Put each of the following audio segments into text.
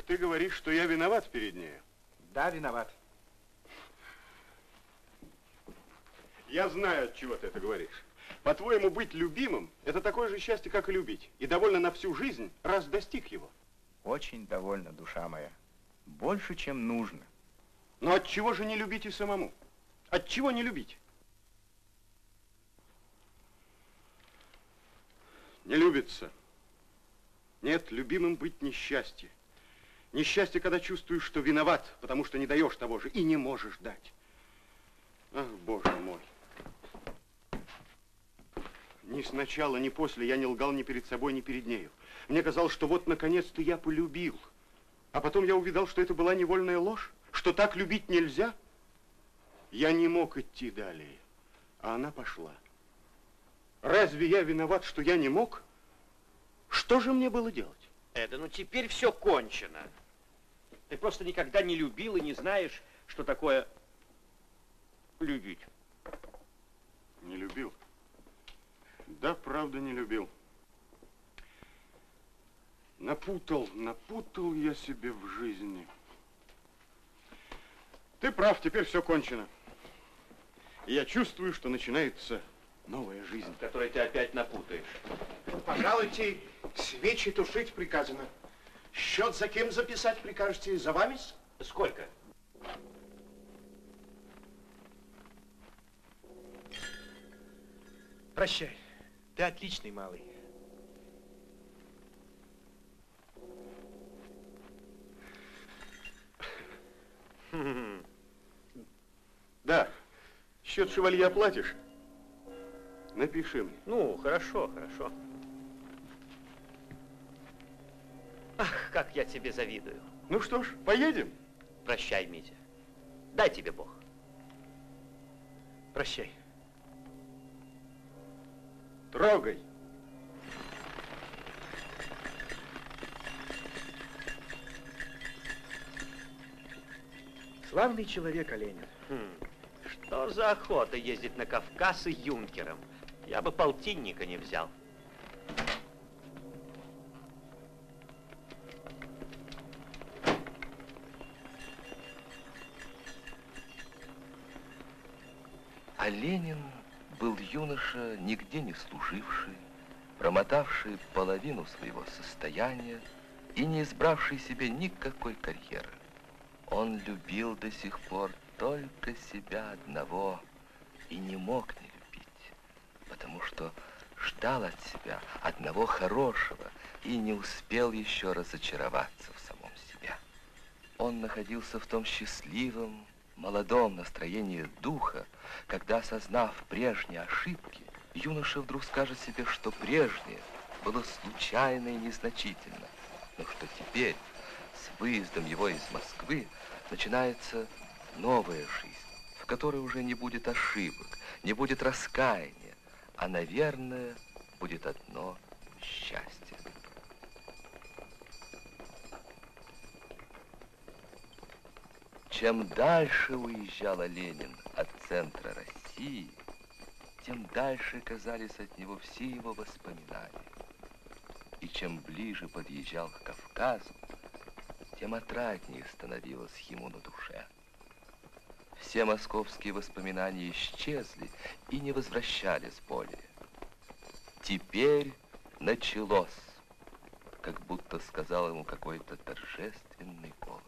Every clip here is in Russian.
ты говоришь, что я виноват перед нею? Да, виноват. Я знаю, от чего ты это говоришь. По-твоему, быть любимым – это такое же счастье, как и любить. И довольно на всю жизнь, раз достиг его. Очень довольна, душа моя. Больше, чем нужно. Но от чего же не любить и самому? От чего не любить? Не любится. Нет, любимым быть несчастье. Несчастье, когда чувствуешь, что виноват, потому что не даешь того же и не можешь дать. Ах, Боже мой. Ни сначала, ни после я не лгал ни перед собой, ни перед нею. Мне казалось, что вот наконец-то я полюбил. А потом я увидал, что это была невольная ложь, что так любить нельзя. Я не мог идти далее, а она пошла. Разве я виноват, что я не мог? Что же мне было делать? Эда, ну теперь все кончено. Ты просто никогда не любил и не знаешь, что такое любить. Не любил? Да, правда, не любил. Напутал я себе в жизни. Ты прав, теперь все кончено. И я чувствую, что начинается новая жизнь. В которой ты опять напутаешь. Пожалуйте, свечи тушить приказано. Счет за кем записать прикажете? За вами? Сколько? Прощай. Ты отличный малый. Да, счет шевалье оплатишь? Напиши мне. Ну, хорошо, хорошо. Ах, как я тебе завидую. Ну что ж, поедем? Прощай, Митя. Дай тебе Бог. Прощай. Трогай. Славный человек, Оленин. Что за охота ездить на Кавказ и юнкером? Я бы полтинника не взял. А Ленин был юноша, нигде не служивший, промотавший половину своего состояния и не избравший себе никакой карьеры. Он любил до сих пор только себя одного и не мог не любить, потому что ждал от себя одного хорошего и не успел еще разочароваться в самом себе. Он находился в том счастливом, молодом настроении духа, когда, осознав прежние ошибки, юноша вдруг скажет себе, что прежнее было случайно и незначительно, но что теперь, с выездом его из Москвы, начинается новая жизнь, в которой уже не будет ошибок, не будет раскаяния, а, наверное, будет одно счастье. Чем дальше уезжал Ленин от центра России, тем дальше казались от него все его воспоминания. И чем ближе подъезжал к Кавказу, тем отраднее становилось ему на душе. Все московские воспоминания исчезли и не возвращались более. Теперь началось, как будто сказал ему какой-то торжественный голос.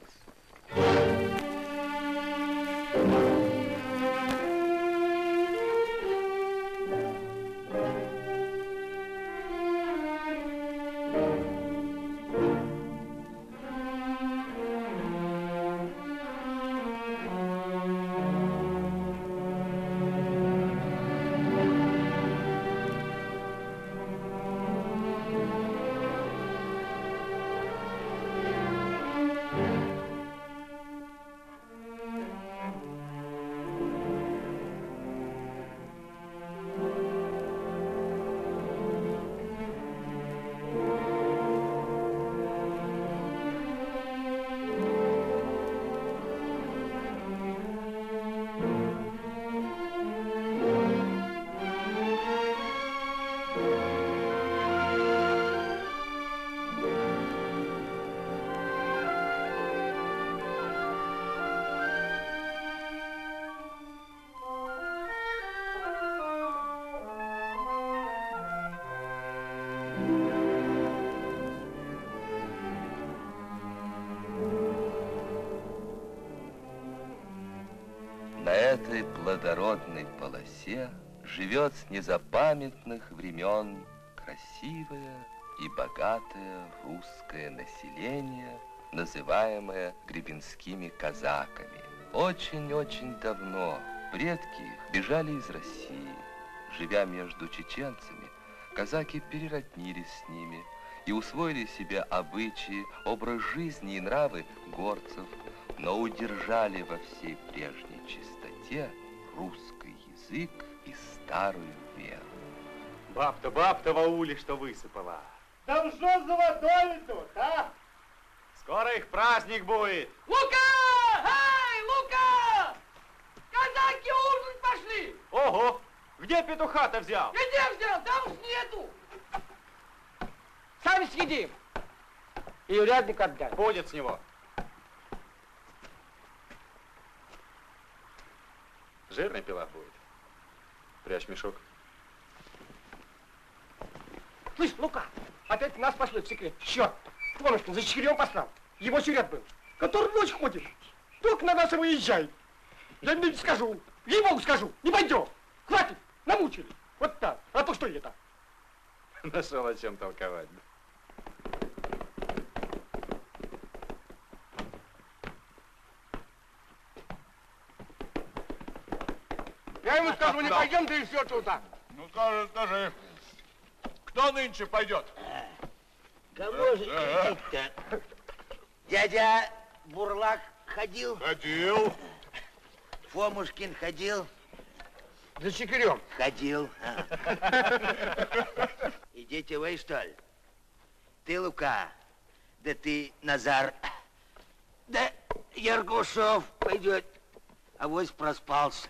на этой плодородной полосе живет с незапамятных времен красивое и богатое русское население, называемое гребенскими казаками. Очень-очень давно предки их бежали из России. Живя между чеченцами, казаки перероднились с ними и усвоили себе обычаи, образ жизни и нравы горцев, но удержали во всей прежней чистоте русский язык и старую веру. Баб-то в ауле что высыпала. Там что за водой тут, а? Скоро их праздник будет. Лука! Эй, Лука! Казаки ужинать пошли! Ого! Где петуха-то взял? Где взял? Там уж нету! Сами съедим. И урядник отдай. Будет с него. Жирный пилав будет. Прячь мешок. Слышь, Лука, опять нас пошли в секрет. Черт! Фомушкин за Чигирем послал. Его сюрет был. Который ночь ходит. Только на нас и выезжает. Я не скажу. Ей-богу скажу. Не пойдем. Хватит. Намучили. Вот так. А то что это? Нашел о чем толковать. Я ему скажу, не пойдем, да и все тут. Ну скажи, кто нынче пойдет? Кого же идти-то? Дядя Бурлак ходил? Ходил. Фомушкин ходил? За Чигирем. Ходил. Идите вы, что ли? Ты, Лука, да ты, Назар, да Ергушов пойдет. Авось проспался.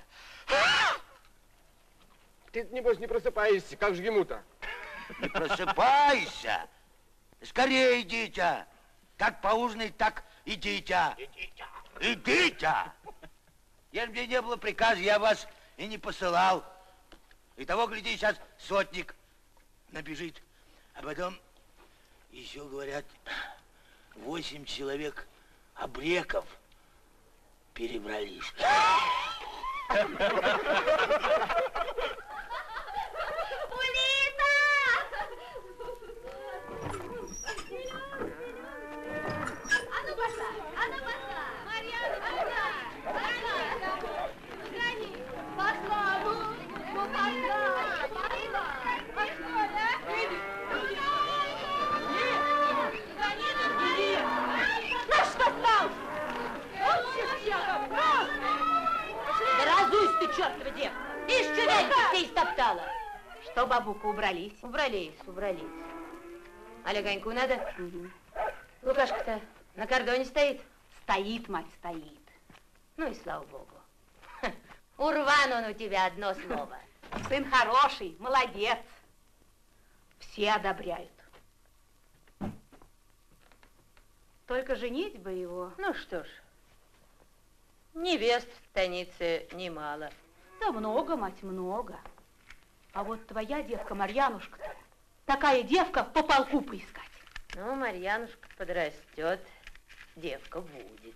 Ты, небось, не просыпаешься, как же ему-то? Не просыпайся. Скорее идите. Как поужинать, так идите. Идите. Если мне не было приказа, я вас и не посылал. И того, гляди, сейчас сотник набежит. А потом еще, говорят, 8 человек обреков перебрались. Чертова девка! Ишь, чудачка, ты истоптала! Что, бабука, убрались? Убрались. А легоньку надо? Угу. Лукашка-то на кордоне стоит? Стоит, мать, стоит. Ну и слава богу. Ха, урван он у тебя, одно слово. Сын хороший, молодец. Все одобряют. Только женить бы его. Ну что ж, невест в станице немало. Да много, мать, много. А вот твоя девка Марьянушка-то, такая девка по полку поискать. Ну, Марьянушка подрастет, девка будет.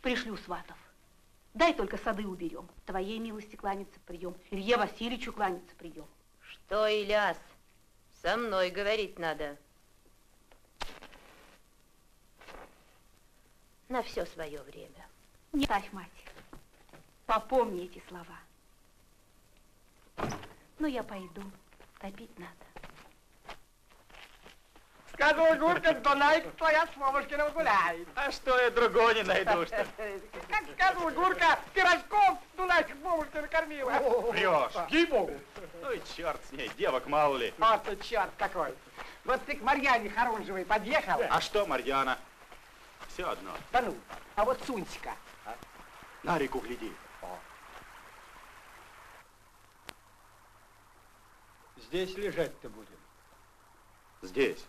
Пришлю сватов. Дай только сады уберем. Твоей милости кланяться прием. Илье Васильевичу кланяться прием. Что, Иляс, со мной говорить надо. На все свое время. Не ставь, мать. Попомни эти слова. Ну, я пойду. Топить надо. Скажу, Гурка, что Найка твоя с Фомушкиным гуляет. А что я другого не найду, что? Как скажу, Гурка, пирожков Дунайка Фомушкина кормила. Врешь. Ей-богу. Ну и черт с ней, девок мало ли. Вот ты черт какой. Вот ты к Марьяне Харунжевой подъехал. А что, Марьяна? Все одно. Да ну, а вот сунься-ка. На реку гляди. Здесь лежать-то будем. Здесь.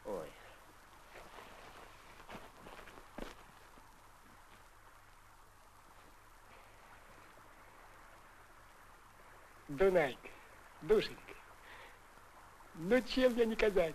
Ой. Дунайка, душенька, ну чем я не казать?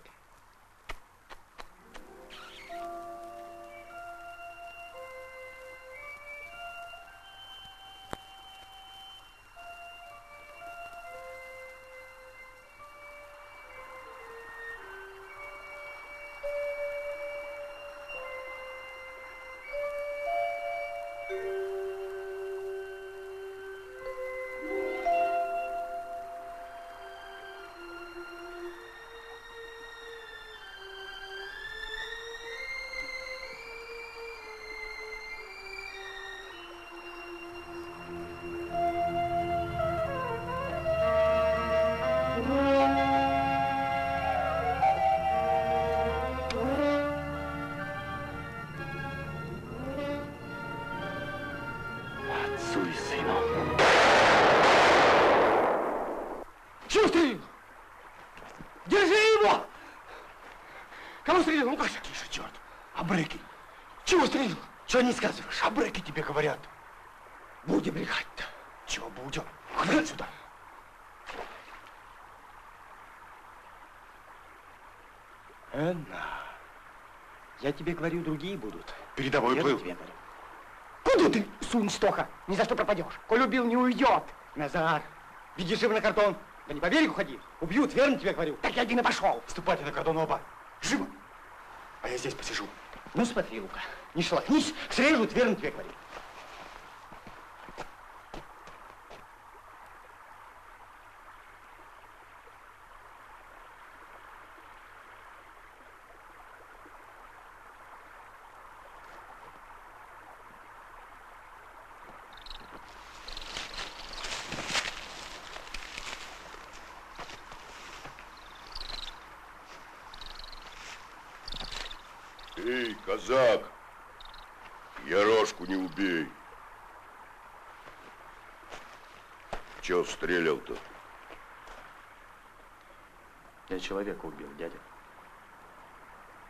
сыну. Чего стрелил? Держи его! Кого стрелил? Ну-ка. Тише, черт. Абреки. Чего стрелил? Чего не сказываешь? Абреки тебе говорят. Будем легать-то. Чего будем? Хватит сюда. Энна, я тебе говорю, другие будут. Передовой плыл. Куда ты сунешь, Тоха? Ни за что пропадешь. Коль убил, не уйдет. Назар, видишь его на картон. Да не по берегу ходи. Убьют, верно тебе говорю. Так я один и пошел. Ступайте на картон оба. Живо. А я здесь посижу. Ну смотри, Лука, не шелохнись, срежут, верно тебе говорю. Эй, казак, Ярошку не убей. Чё стрелял-то? Я человека убил, дядя.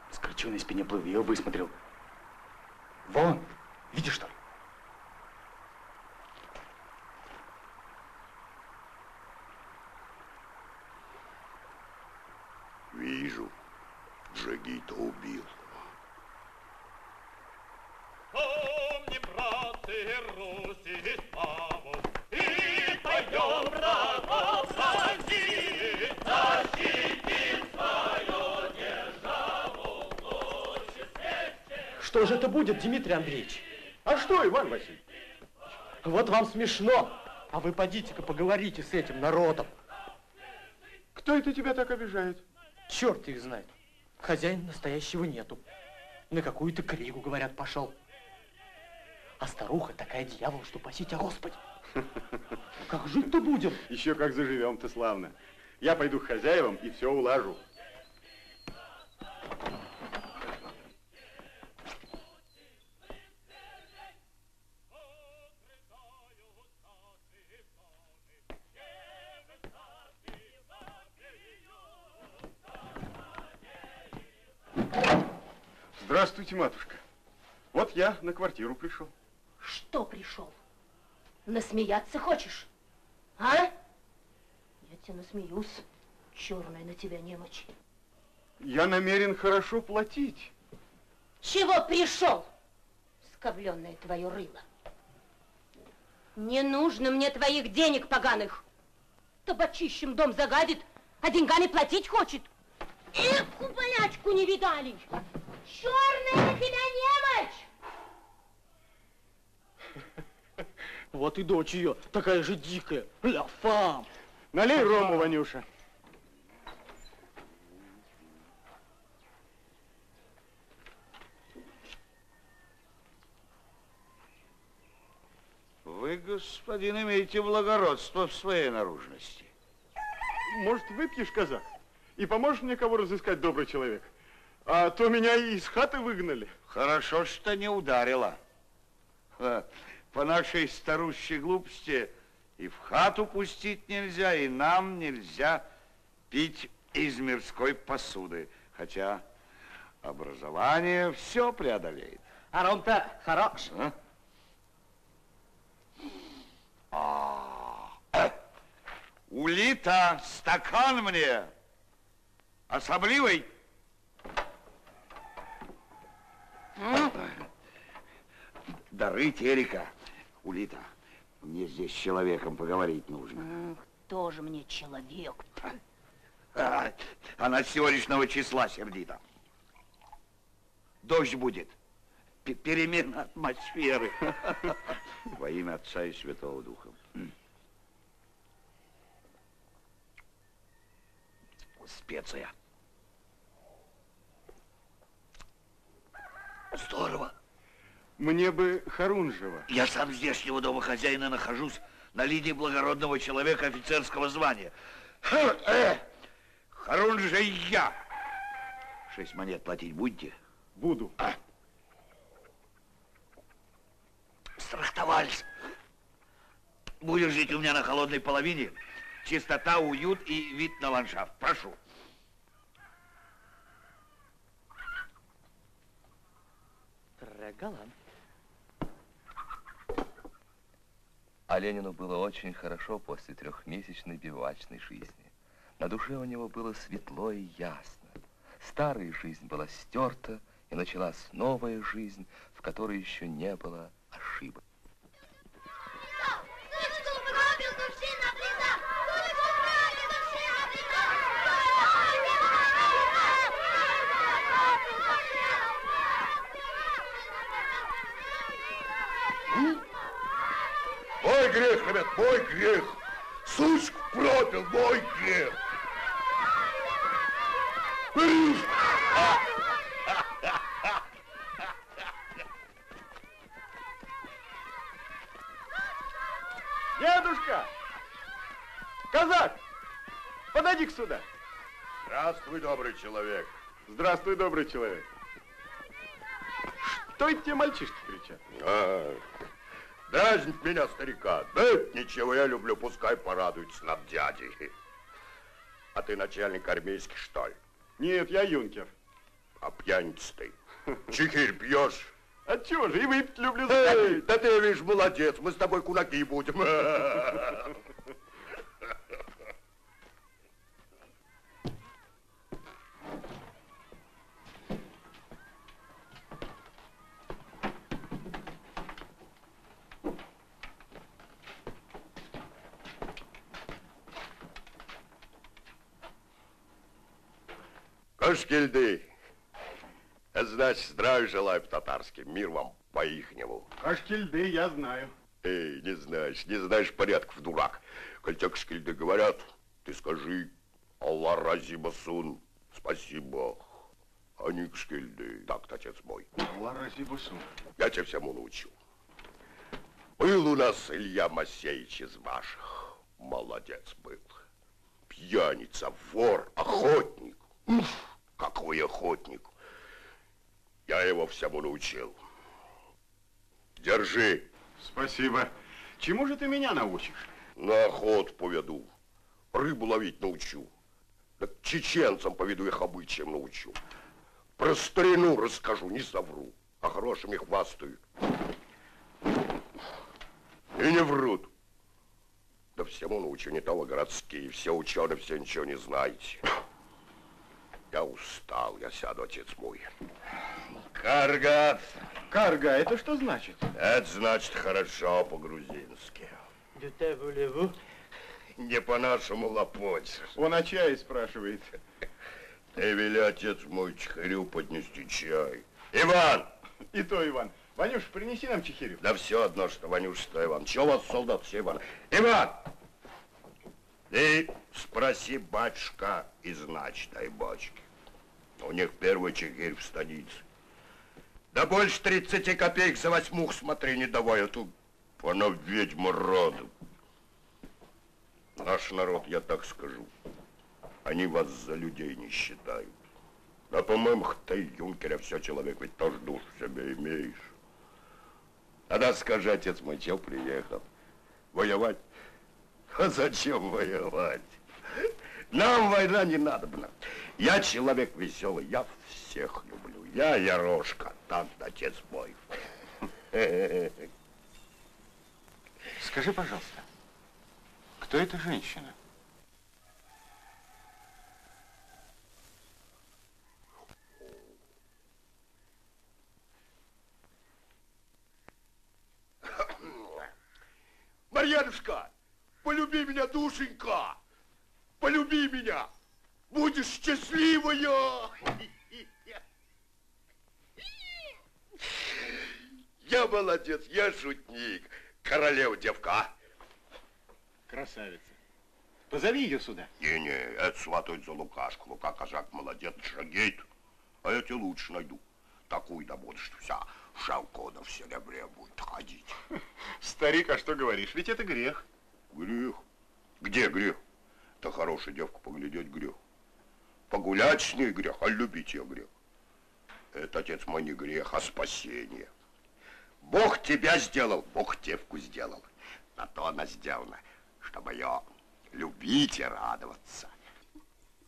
С крычу на спине плыл, я высмотрел. Вон, видишь, что ли? Вижу, Джигита убил. Помни, братцы, Руси славу, и пойдем врагов сразить, защитим свою державу в луче свете. Что же это будет, Дмитрий Андреевич? А что, Иван Васильевич? Вот вам смешно. А вы подите-ка поговорите с этим народом. Кто это тебя так обижает? Черт их знает. Хозяина настоящего нету. На какую-то кригу, говорят, пошел. А старуха такая дьявол, что паси тебя, Господи. Как жить-то будем? Еще как заживем-то славно. Я пойду к хозяевам и все улажу. Здравствуйте, матушка. Вот я на квартиру пришел. Что пришел? Насмеяться хочешь? А? Я тебе насмеюсь. Черная на тебя немочь. Я намерен хорошо платить. Чего пришел? Скобленное твое рыло. Не нужно мне твоих денег поганых. Табачищем дом загадит, а деньгами платить хочет. Эх, купалячку не видали. Черная на тебя немочь! Вот и дочь ее, такая же дикая. Ля фам. Налей рому, Ванюша. Вы, господин, имеете благородство в своей наружности. Может, выпьешь, казак? И поможешь мне кого разыскать, добрый человек? А то меня и из хаты выгнали. Хорошо, что не ударила. По нашей старущей глупости и в хату пустить нельзя, и нам нельзя пить из мирской посуды. Хотя образование все преодолеет. А ром-то хорош. Улита, стакан мне. Особливый. Дары Терека. Улита, мне здесь с человеком поговорить нужно. Кто же мне человек? Она с сегодняшнего числа сердита. Дождь будет. Перемена атмосферы. Во имя Отца и Святого Духа. Специя. Здорово. Мне бы Харунжева. Я сам здешнего дома хозяина нахожусь на линии благородного человека офицерского звания. Харунжия. 6 монет платить будете? Буду. Страхтовались. будешь жить у меня на холодной половине. Чистота, уют и вид на ландшафт. Прошу. Трэгалан. А Ленину было очень хорошо после трехмесячной бивуачной жизни. На душе у него было светло и ясно. Старая жизнь была стерта, и началась новая жизнь, в которой еще не было ошибок. Мой грех, ребят, мой грех. Сучку пропил, мой грех. Дедушка! Казак! Подойди-ка сюда. Здравствуй, добрый человек. Здравствуй, добрый человек. Что это те мальчишки кричат? Дразнит меня, старика. Да ничего, я люблю, пускай порадуется над дядей. А ты начальник армейский, что ли? Нет, я юнкер. А пьяница ты. Чехирь пьешь? А чего же, и выпить люблю. Эй, да ты, видишь, молодец, мы с тобой кунаки будем. Кашкильды, значит, здравия желаю по-татарски, мир вам по-ихнему. Кашкильды я знаю. Эй, не знаешь порядков, дурак. Коль тебе кашкильды говорят, ты скажи Аллах рази басун, спасибо. А не кашкильды. Так, отец мой. Аллах рази басун. Я тебя всему научу. Был у нас Илья Масеевич из ваших. Молодец был. Пьяница, вор, охотник. Какой охотник. Я его всему научил. Держи. Спасибо. Чему же ты меня научишь? На охоту поведу. Рыбу ловить научу. Да чеченцам поведу, их обычаям научу. Про старину расскажу, не совру. А хорошими хвастаю. И не врут. Да всему научу, не того городские. Все ученые, все ничего не знаете. Я устал, я сяду, отец мой. Каргат. Карга, это что значит? Это значит хорошо по-грузински. Не по-нашему лопочешь. Он о чае спрашивает. Ты вели, отец мой, чехарю поднести чай. Иван! И то, Иван. Ванюш, принеси нам чехирю. Да все одно, что Ванюш, что Иван. Чего у вас, солдат, все Иван? Иван! Ты спроси батюшка из начатой бочки. У них первый чехирь в станице. Да больше 30 копеек за восьмух, смотри, не давай, а то она ведьма роду. Наш народ, я так скажу, они вас за людей не считают. Да, по-моему, ты, юнкеря, все, человек, ведь тоже душу в себе имеешь. Тогда скажи, отец мой, чего приехал? Воевать? А зачем воевать? Нам война не надобна. Я человек веселый, я всех люблю. Я Ярошка, так, отец мой. Скажи, пожалуйста, кто эта женщина? Марьянушка, полюби меня, душенька, полюби меня, будешь счастливая. Я молодец, я шутник, королева девка, а? Красавица. Позови ее сюда. Не-не, это сватать за Лукашку. Лука казак молодец, шагит. А я тебе лучше найду. Такую да будешь, вся шалкона в серебре будет ходить. Старик, а что говоришь? Ведь это грех. Грех? Где грех? Да хорошая девка поглядеть грех. Погулять с ней грех, а любить ее грех. Это, отец мой, не грех, а спасение. Бог тебя сделал, Бог девку сделал. На то она сделана, чтобы ее любить и радоваться.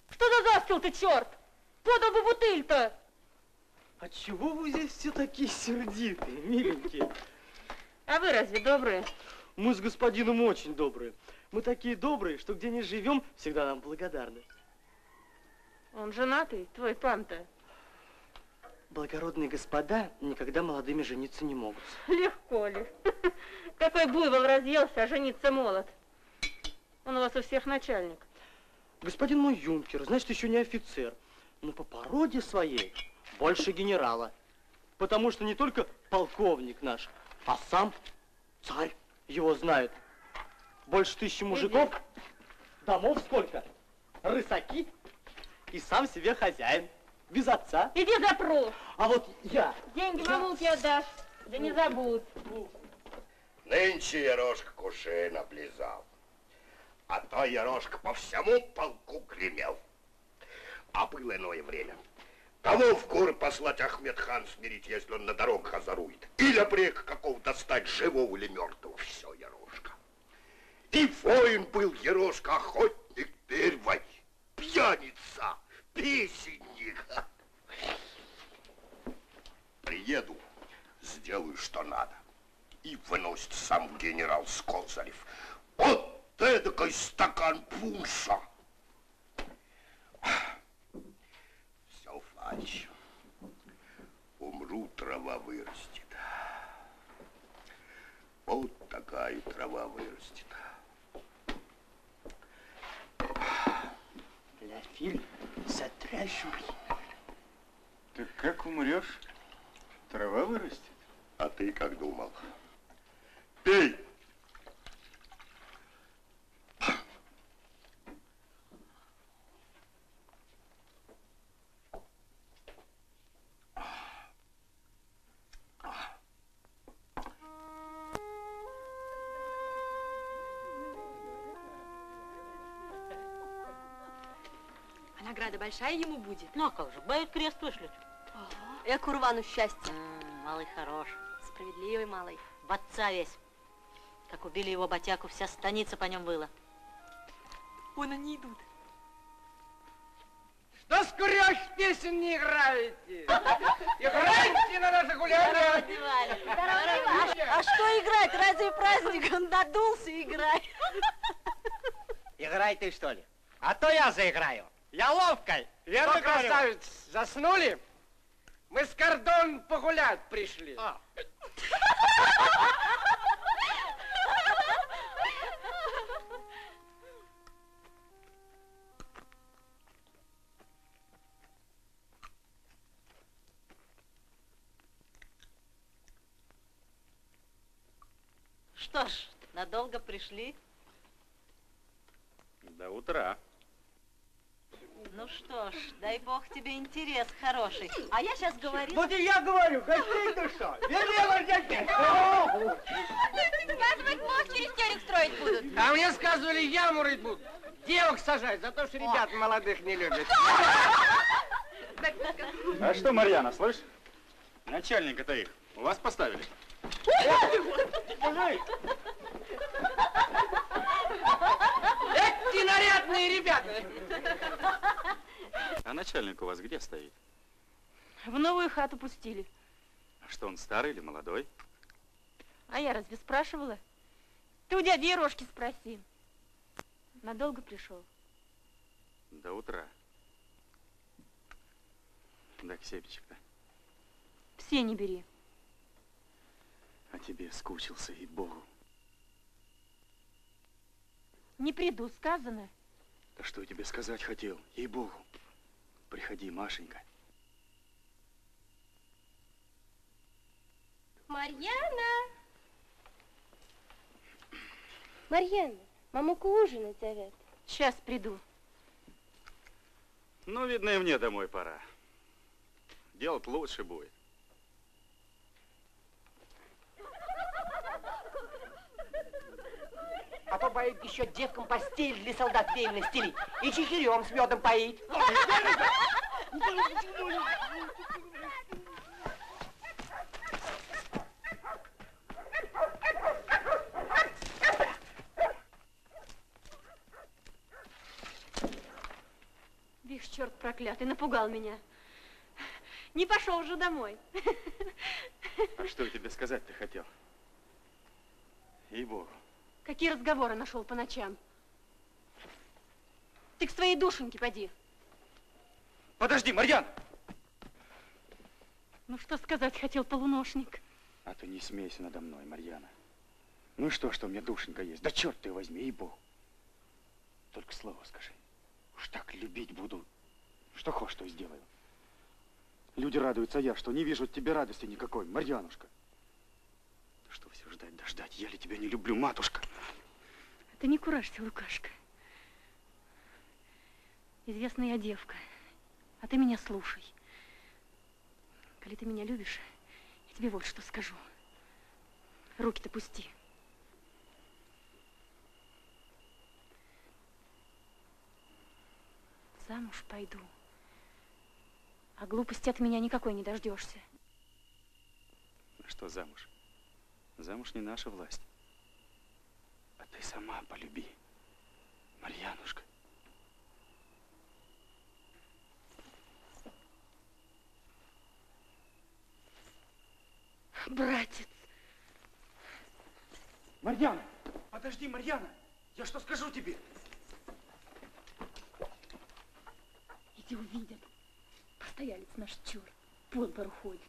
Что за застыл ты, черт? Подал бы бутыль-то. А чего вы здесь все такие сердитые, миленькие? А вы разве добрые? Мы с господином очень добрые. Мы такие добрые, что где ни живем, всегда нам благодарны. Он женатый, твой пан-то. Благородные господа никогда молодыми жениться не могут. Легко ли? Какой буйвол разъелся, а жениться молод. Он у вас у всех начальник. Господин мой юнкер, значит, еще не офицер, но по породе своей больше генерала. Потому что не только полковник наш, а сам царь его знает. Больше 1000 мужиков, домов сколько, рысаки и сам себе хозяин, без отца. Иди запру. А вот я... Деньги мамулке отдашь, да не забудь. Нынче Ерошка кушей наблизал. А то Ерошка по всему полку гремел. А было иное время. Кого в горы послать Ахмед-хан смирить, если он на дорогах озорует? Или брек какого достать, живого или мертвого? Все, Ерошка. И воин был Ерошка, охотник первый, пьяница, песенник. Приеду, сделаю, что надо. И выносит сам генерал Скозарев. Вот эдакой стакан пунша. Все фальшь. Умру, трава вырастет. Вот такая трава вырастет. La fille, c'est très joli. Ты как умрешь? Трава вырастет? А ты как думал? Пей! А награда большая ему будет? Ну, а как же, бают крест вышлют. Я курвану счастья. Малый хорош. Справедливый малый. В отца весь. Как убили его батяку, вся станица по нем была. Вон они идут. Что скурёж песен не играете? Играйте на наше гуляние! А что играть? Разве праздник? Он надулся, играй. Играй ты, что ли? А то я заиграю. Я ловкой. Верно, красавец? Заснули? Мы с кордон погулять пришли. Что ж, надолго пришли? До утра. Ну что ж, дай бог тебе интерес хороший. А я сейчас говорила... Вот и я говорю, гостей-то что? Велела взять. Сказывать, мост через терек строить будут. А мне сказывали, яму рыть будут. Девок сажать, за то, что ребят молодых не любят. А что, Марьяна, слышь? Начальника-то их у вас поставили? Эти нарядные ребята. А начальник у вас где стоит? В новую хату пустили. А что, он старый или молодой? А я разве спрашивала? Ты у дяди Ерошки спроси. Надолго пришел? До утра. Да, Ксепичек-то. Все не бери. А тебе скучился, ей-богу. Не приду, сказано. Да что я тебе сказать хотел, ей-богу. Приходи, Машенька. Марьяна! Марьяна, мамука ужинать зовет. Сейчас приду. Ну, видно, и мне домой пора. Делать лучше будет. А то боит еще девкам постель для солдат вельно стелить и чехирем с медом поить. черт проклятый, напугал меня. Не пошел же домой. А что я тебе сказать-то хотел? Ей-богу. Какие разговоры нашел по ночам? Ты к своей душеньке поди. Подожди, Марьян! Ну что сказать хотел полуношник? А ты не смейся надо мной, Марьяна. Ну и что у меня душенька есть? Да черт ты возьми, ей-богу. Только слово скажи. Уж так любить буду. Что хочешь, то и сделаю. Люди радуются, а я что, не вижу от тебя радости никакой, Марьянушка. Что все ждать да ждать? Я ли тебя не люблю, матушка? Ты не куражься, Лукашка. Известная я девка, а ты меня слушай. Коли ты меня любишь, я тебе вот что скажу. Руки-то пусти. Замуж пойду. А глупости от меня никакой не дождешься. А что замуж? Замуж не наша власть. А ты сама полюби, Марьянушка. Братец. Марьяна! Подожди, Марьяна! Я что скажу тебе? Иди увидят. Постоялец наш черт. По двору ходит.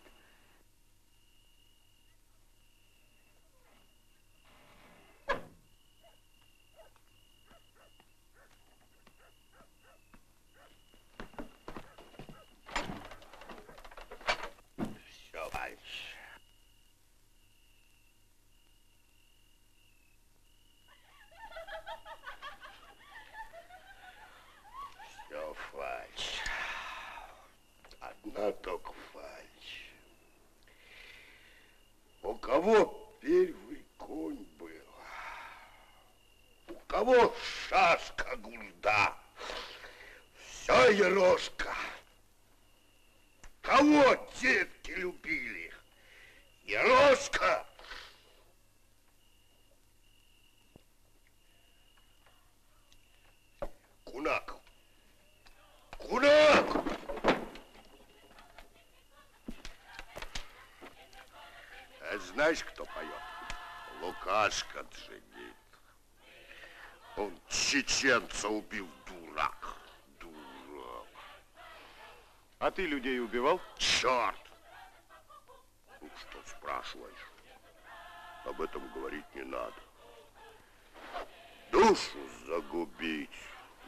Все, мальчик. Все, фальшь. Одна только фальшь. У кого первый конь был? У кого шашка гурда? Все ерошка. Кого детки любили? Ерошка. Кунак. Кунак! А знаешь, кто поет? Лукашка Джигит. Он чеченца убил, дурак. Дурак. А ты людей убивал? Черт! Ну, что спрашиваешь? Об этом говорить не надо. Душу загубить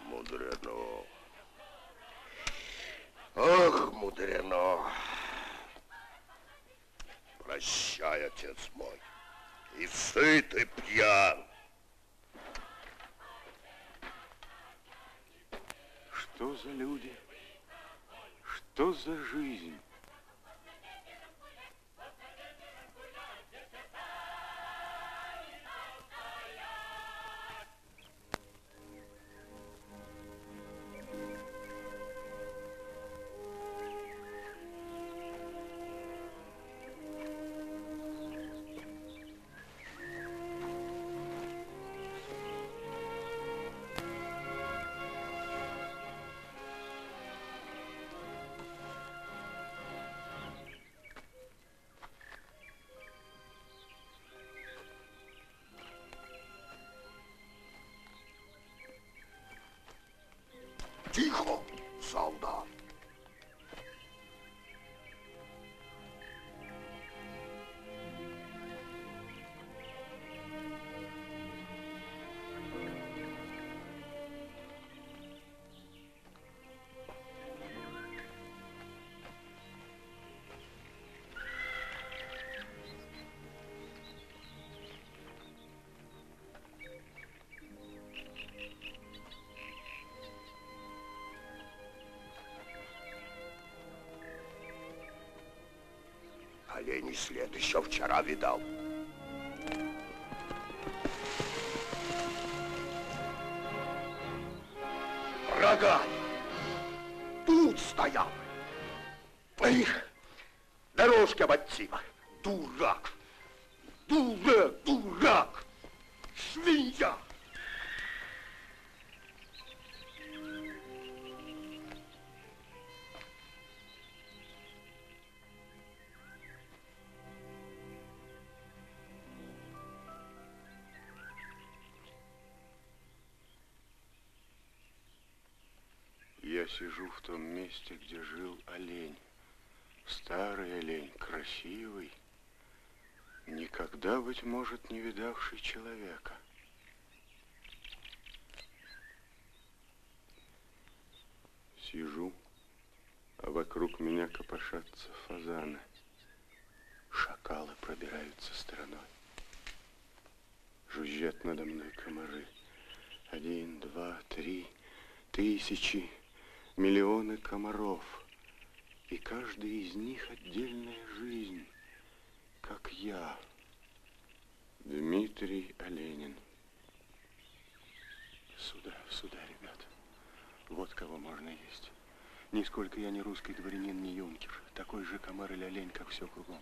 мудрено. Ах, мудрено. Прощай, отец мой. И сыт, и пьян. Что за люди? Что за жизнь? Тихо, солдат. Оленей след еще вчера видал. Рога! Тут стоял. Их, дорожки оботтива. Дурак! Дурак! Свинья! сижу в том месте, где жил олень. Старый олень, красивый, никогда, быть может, не видавший человека. Сижу, а вокруг меня копошатся фазаны. Шакалы пробираются стороной. Жужжат надо мной комары. 1, 2, 3, тысячи, миллионы комаров. И каждый из них отдельная жизнь, как я, Дмитрий Оленин. Сюда, ребята. Вот кого можно есть. Нисколько я не русский дворянин, не юнкер. Такой же комар или олень, как все кругом.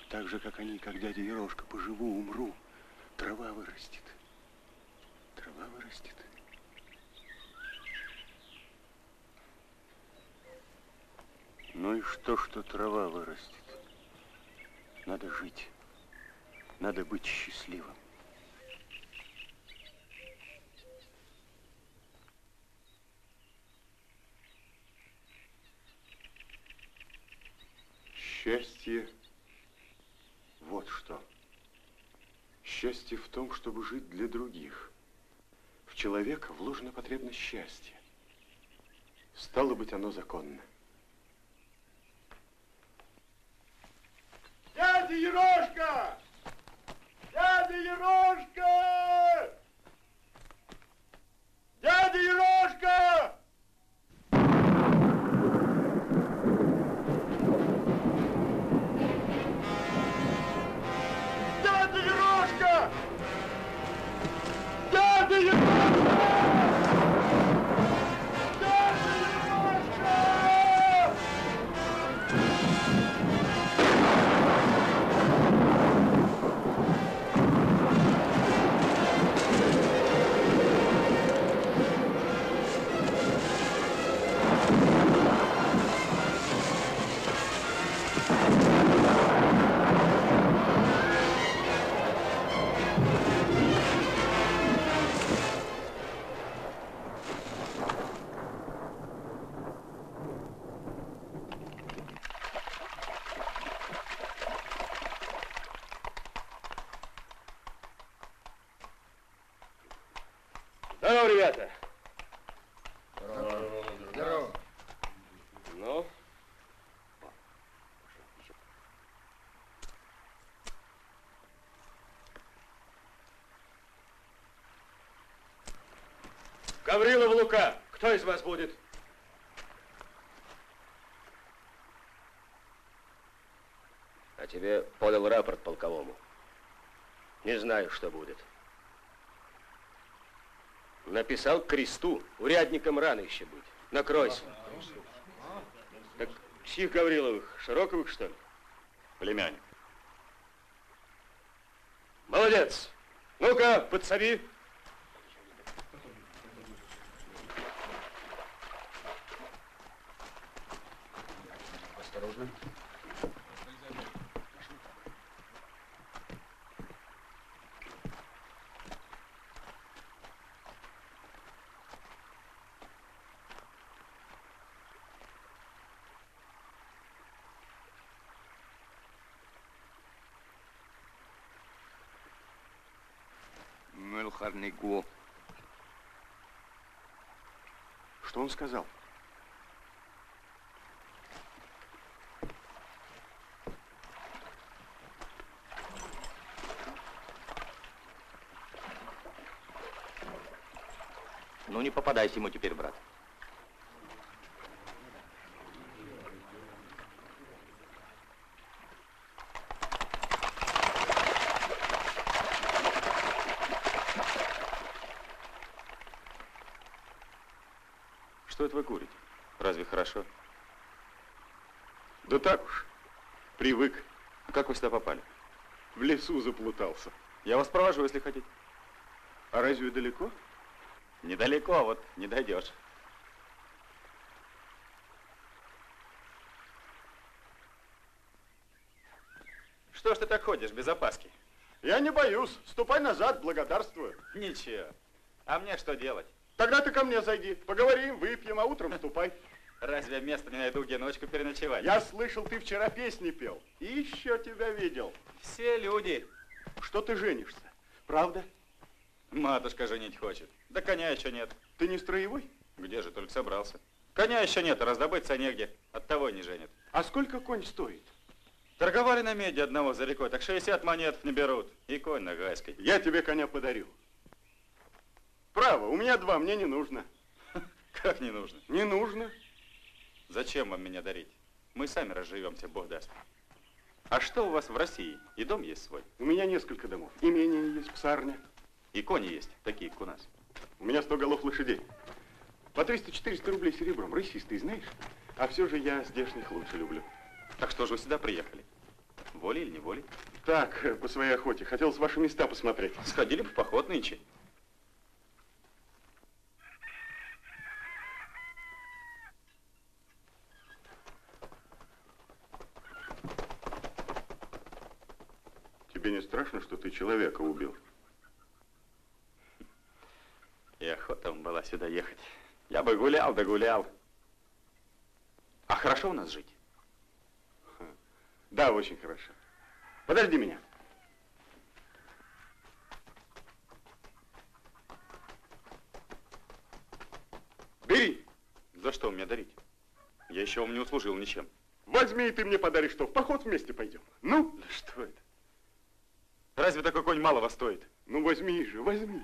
Так же, как они, как дядя Ерошка, поживу, умру. Трава вырастет. Трава вырастет. Ну и что трава вырастет? Надо жить. Надо быть счастливым. Счастье – вот что. Счастье в том, чтобы жить для других. В человека вложена потребность счастья. Стало быть, оно законно. Дядя Ерошка! Дядя Ерошка! Дядя Ерошка! Дядя Ерошка! Дядя Ерошка! Здорово, ребята. Здорово. Ну? Гаврилов Лука, кто из вас будет? А тебе подал рапорт полковому. Не знаю, что будет. Написал к кресту. Урядником рано еще быть. Накройся. Так чьих Гавриловых? Широковых, что ли? Племянник. Молодец. Ну-ка, подсоби. Осторожно. Мелхарнику. Что он сказал? Ну, не попадайся ему теперь, брат. Что это вы курите? Разве хорошо? Да так уж. Привык. Как вы сюда попали? В лесу заплутался. Я вас провожу, если хотите. А разве далеко? Недалеко, вот не дойдешь. Что ж ты так ходишь без опаски? Я не боюсь. Ступай назад, благодарствую. Ничего. А мне что делать? Тогда ты ко мне зайди. Поговорим, выпьем, а утром ступай. Разве я место не найду, где ночку переночевать? Я слышал, ты вчера песни пел. И еще тебя видел. Все люди. Что ты женишься? Правда? Матушка женить хочет. Да коня еще нет. Ты не строевой? Где же, только собрался. Коня еще нет, раздобыться негде. Оттого и не женят. А сколько конь стоит? Торговали на меди одного за рекой, так 60 монет не берут. И конь на гайской. Я тебе коня подарю. Право, у меня 2, мне не нужно. Как не нужно? Не нужно. Зачем вам меня дарить? Мы сами разживемся, Бог даст. А что у вас в России? И дом есть свой? У меня несколько домов. Имение есть, псарня. И кони есть, такие, как у нас. У меня 100 голов лошадей. По 300-400 рублей серебром. Рысистый, знаешь? А все же я здешних лучше люблю. Так что же вы сюда приехали? Волей или не волей? Так, по своей охоте. Хотел с ваши места посмотреть. Сходили бы в поход нынче. Тебе не страшно, что ты человека убил? И охота вам была сюда ехать. Я бы гулял, да гулял. А хорошо у нас жить? Да, очень хорошо. Подожди меня. Бери. За что мне дарить? Я еще вам не услужил ничем. Возьми, и ты мне подаришь что? В поход вместе пойдем. Ну? Да что это? Разве такой конь малого стоит? Ну, возьми же, возьми.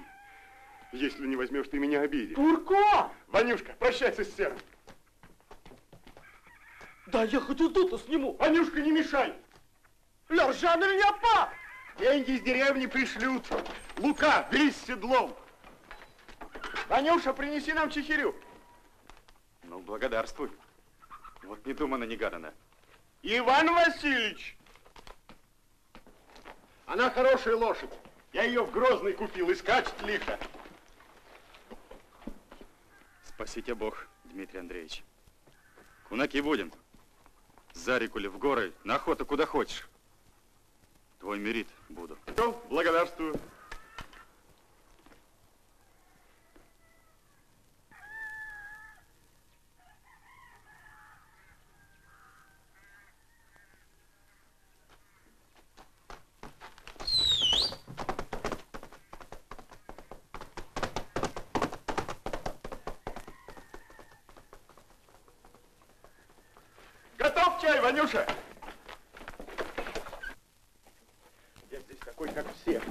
Если не возьмешь, ты меня обидишь. Пурко! Ванюшка, прощайся с серым. Да я хоть уйду-то сниму. Ванюшка, не мешай. Лержан или пап? Деньги из деревни пришлют. Лука, бери с седлом. Ванюша, принеси нам чехирю. Ну, благодарствуй. Вот не думано, не гадано. Иван Васильевич. Она хорошая лошадь. Я ее в Грозный купил, и скачет лихо. Спасите Бог, Дмитрий Андреевич. Кунаки будем. За реку ли, в горы, на охоту, куда хочешь. Твой мирит буду. Все, благодарствую. Готов чай, Ванюша? Я здесь такой, как все.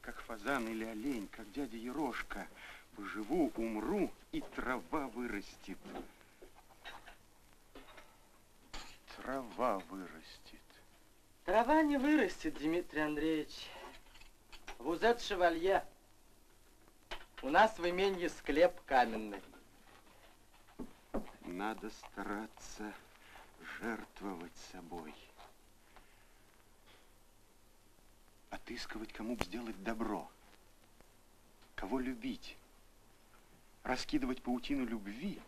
Как фазан или олень, как дядя Ерошка. Поживу, умру, и трава вырастет. Трава вырастет. Трава не вырастет, Дмитрий Андреевич. Вузет шевалье. У нас в имении склеп каменный. Надо стараться жертвовать собой. Отыскивать, кому бы сделать добро. Кого любить. Раскидывать паутину любви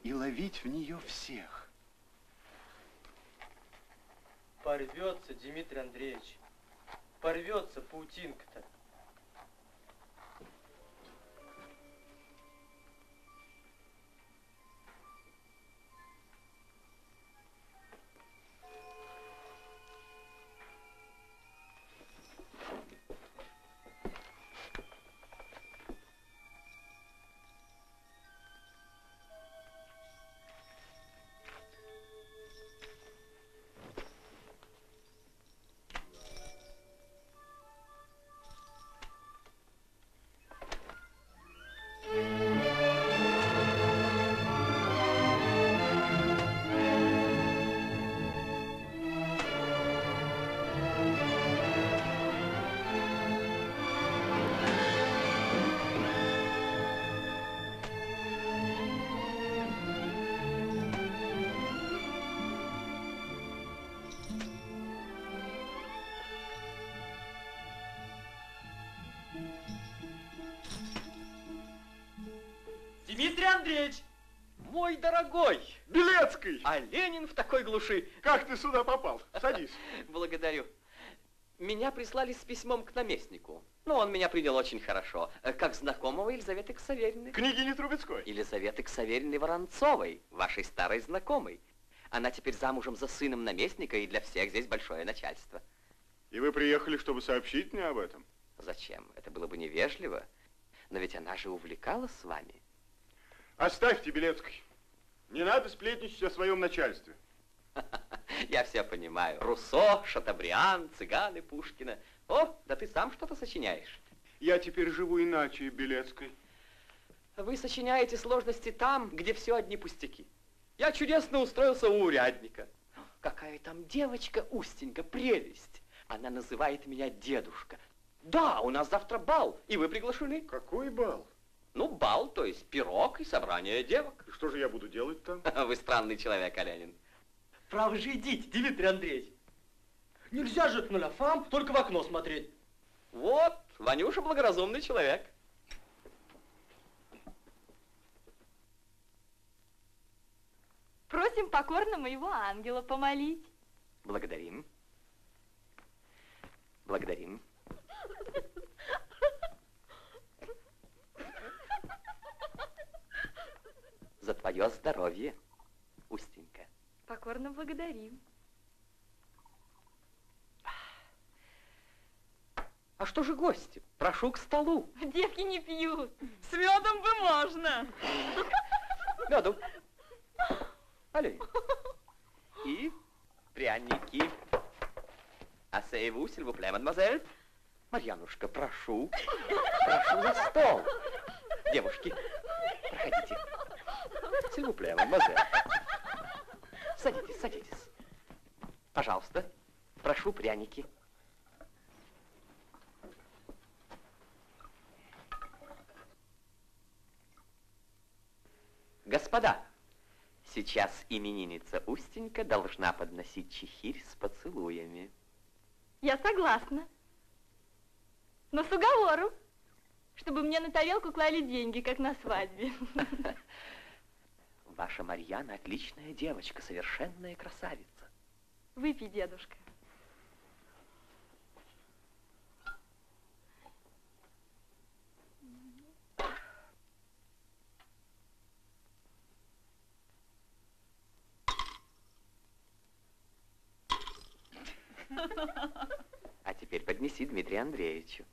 и ловить в нее всех. Порвется, Дмитрий Андреевич. Порвется паутинка-то. Дмитрий Андреевич, мой дорогой. Белецкий! А Ленин в такой глуши. Как ты сюда попал? Садись. Благодарю. Меня прислали с письмом к наместнику. Ну, он меня принял очень хорошо, как знакомого Елизаветы Ксаверьевны. Княгини Трубецкой. Елизаветы Ксаверьевны Воронцовой, вашей старой знакомой. Она теперь замужем за сыном наместника, и для всех здесь большое начальство. И вы приехали, чтобы сообщить мне об этом? Зачем? Это было бы невежливо. Но ведь она же увлекалась с вами. Оставьте, Белецкий. Не надо сплетничать о своем начальстве. Я все понимаю. Руссо, Шатобриан, Цыганы, Пушкина. О, да ты сам что-то сочиняешь. Я теперь живу иначе, Белецкой. Вы сочиняете сложности там, где все одни пустяки. Я чудесно устроился у урядника. Какая там девочка Устенька, прелесть. Она называет меня дедушка. Да, у нас завтра бал, и вы приглашены. Какой бал? Ну, бал, то есть пирог и собрание девок. И что же я буду делать там? Вы странный человек, Оленин. Право же идите, Дмитрий Андреевич. Нельзя же на фам только в окно смотреть. Вот, Ванюша благоразумный человек. Просим покорно моего ангела помолить. Благодарим. Благодарим. За твое здоровье, Устенька. Покорно благодарим. А что же гости? Прошу к столу. Девки не пьют. С медом бы можно. Меду. Олень. И пряники. Ассееву, сильвупле, мадемуазель. Марьянушка, прошу. Прошу за стол. Девушки, проходите. Сильвупле, мадемуазель. Садитесь, садитесь. Пожалуйста, прошу пряники. Господа, сейчас именинница Устенька должна подносить чехирь с поцелуями. Я согласна. Но с уговором, чтобы мне на тарелку клали деньги, как на свадьбе. Ваша Марьяна отличная девочка, совершенная красавица. Выпей, дедушка. А теперь поднеси Дмитрию Андреевичу.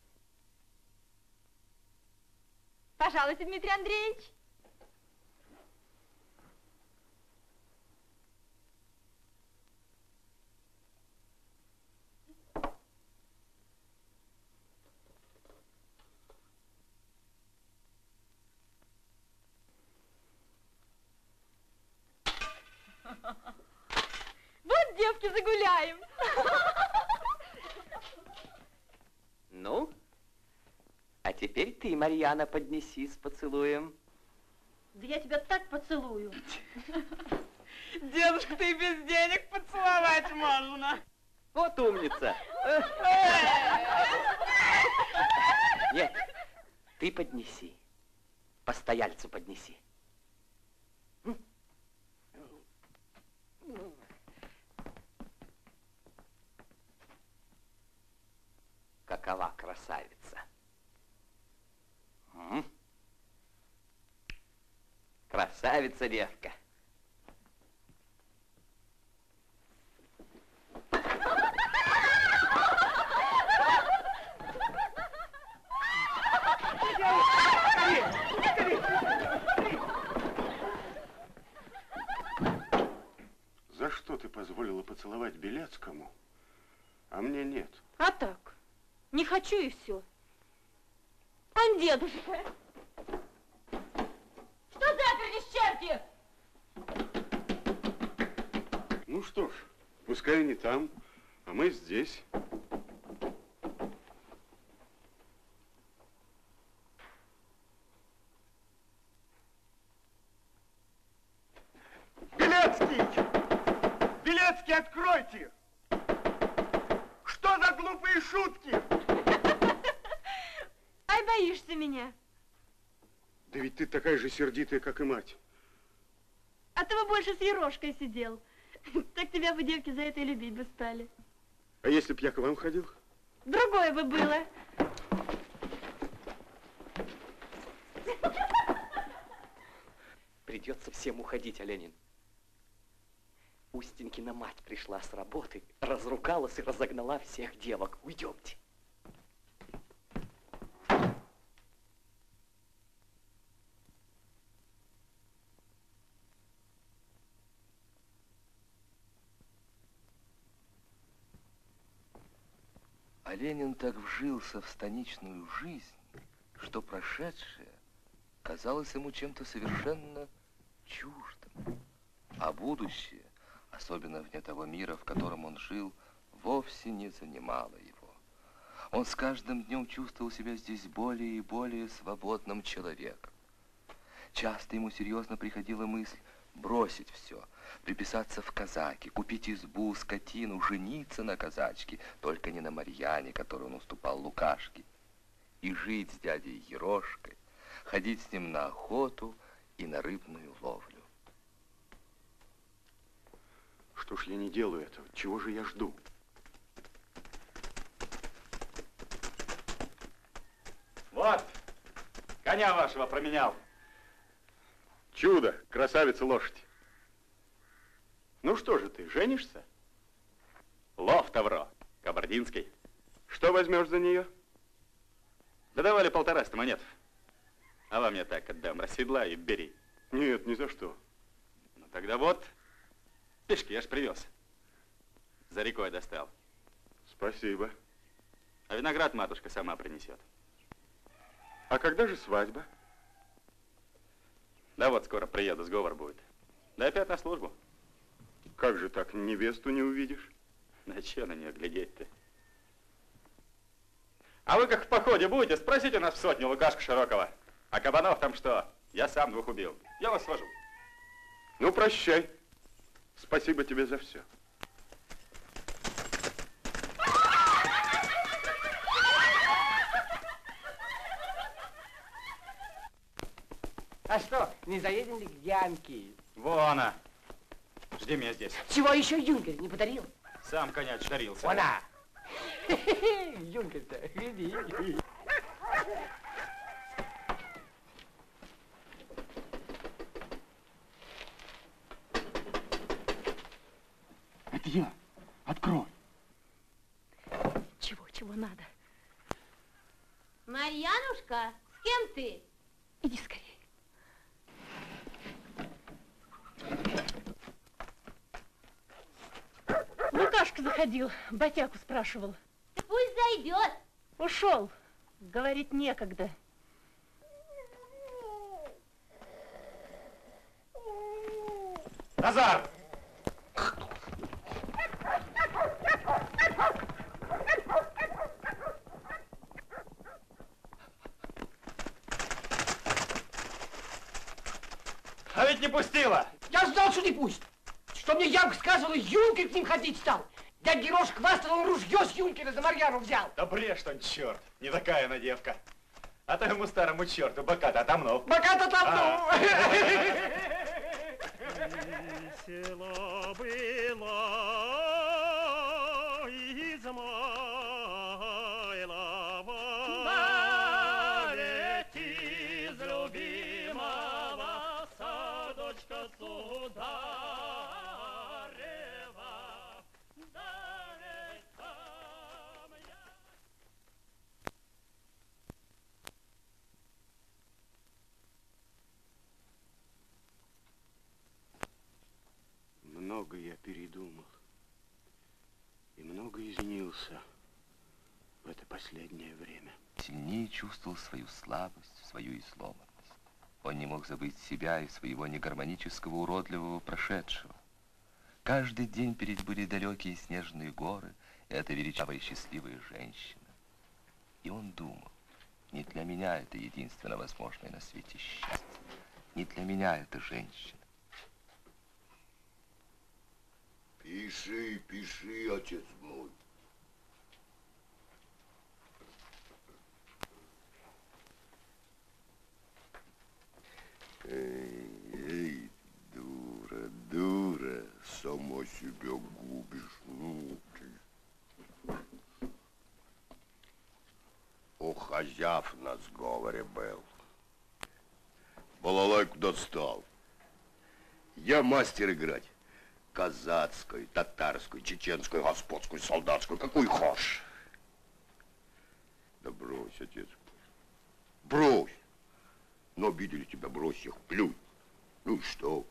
Пожалуйста, Дмитрий Андреевич. Вот, девки, загуляем. Ну, а теперь ты, Марьяна, поднеси с поцелуем. Да я тебя так поцелую. Дедушка, ты и без денег поцеловать можно. Вот умница. Нет, ты поднеси. Постояльцу поднеси. Какова красавица. Красавица, девка. За что ты позволила поцеловать Белецкому, а мне нет? А так, не хочу и все. Ань, дедушка. Что заперлись, черти? Ну что ж, пускай они там, а мы здесь. Белецкий! Белецкий, откройте! Что за глупые шутки? Ай, боишься меня. Да ведь ты такая же сердитая, как и мать. А ты бы больше с Ерошкой сидел. Так тебя бы девки за это и любить бы стали. А если б я к вам ходил? Другое бы было. Придется всем уходить, Оленин. Устенькина мать пришла с работы, разругалась и разогнала всех девок. Уйдемте. А Ленин так вжился в станичную жизнь, что прошедшее казалось ему чем-то совершенно чуждым, а будущее, особенно вне того мира, в котором он жил, вовсе не занимало его. Он с каждым днем чувствовал себя здесь более и более свободным человеком. Часто ему серьезно приходила мысль бросить все, приписаться в казаки, купить избу, скотину, жениться на казачке, только не на Марьяне, которую он уступал Лукашке, и жить с дядей Ерошкой, ходить с ним на охоту и на рыбную ловлю. Что ж я не делаю этого? Чего же я жду? Вот, коня вашего променял. Чудо, красавица лошадь. Ну что же ты, женишься? Лов Тавро, кабардинский. Что возьмешь за нее? Да давали 150 монет. А вам я так отдам, расседлай и бери. Нет, ни за что. Ну тогда вот, пешки я ж привез. За рекой достал. Спасибо. А виноград матушка сама принесет. А когда же свадьба? Да вот скоро приеду, сговор будет. Да опять на службу. Как же так, невесту не увидишь? На че на нее глядеть-то? А вы как в походе будете, спросите у нас в сотне Лукашка Широкого. А кабанов там что? Я сам 2 убил. Я вас свожу. Ну, прощай. Спасибо тебе за все. А что, не заедем ли к Янке? Вон она. Жди меня здесь. Чего еще юнкер не подарил? Сам коня чтарился. Она. Юнкер-то, гляди. Это я. Открой. Чего надо? Марьянушка, с кем ты? Иди скорее. Лукашка заходил, Батяку спрашивал. Пусть зайдет. Ушел. Говорит, некогда. Назар! А ведь не пустила! Я знал, что не пусть. Что мне Янка сказывала, юнкер к ним ходить стал. Дядя Ерош хвастал, он ружье с юнкера за Марьяну взял. Да брешь он, черт! Не такая она девка. А то ему старому черту бока-то отомнул. Бока-то отомнул. Село было Измайлово, ведь из любимого садочка сударева, да ведь там я... Много я передумал. И много изменился в это последнее время. Сильнее чувствовал свою слабость, свою изломанность. Он не мог забыть себя и своего негармонического уродливого прошедшего. Каждый день перед были далекие снежные горы, и эта величавая и счастливая женщина. И он думал, не для меня это единственно возможное на свете счастье, не для меня эта женщина. Пиши, пиши, отец мой. Эй, дура, дура, сама себя губишь. Ну, ты. Козяв на сговоре был. Балалайку достал. Я мастер играть. Казацкую, татарскую, чеченскую, господскую, солдатскую, какую хочешь. Да брось, отец. Брось. Но обидели тебя, брось их, плюнь. Ну что?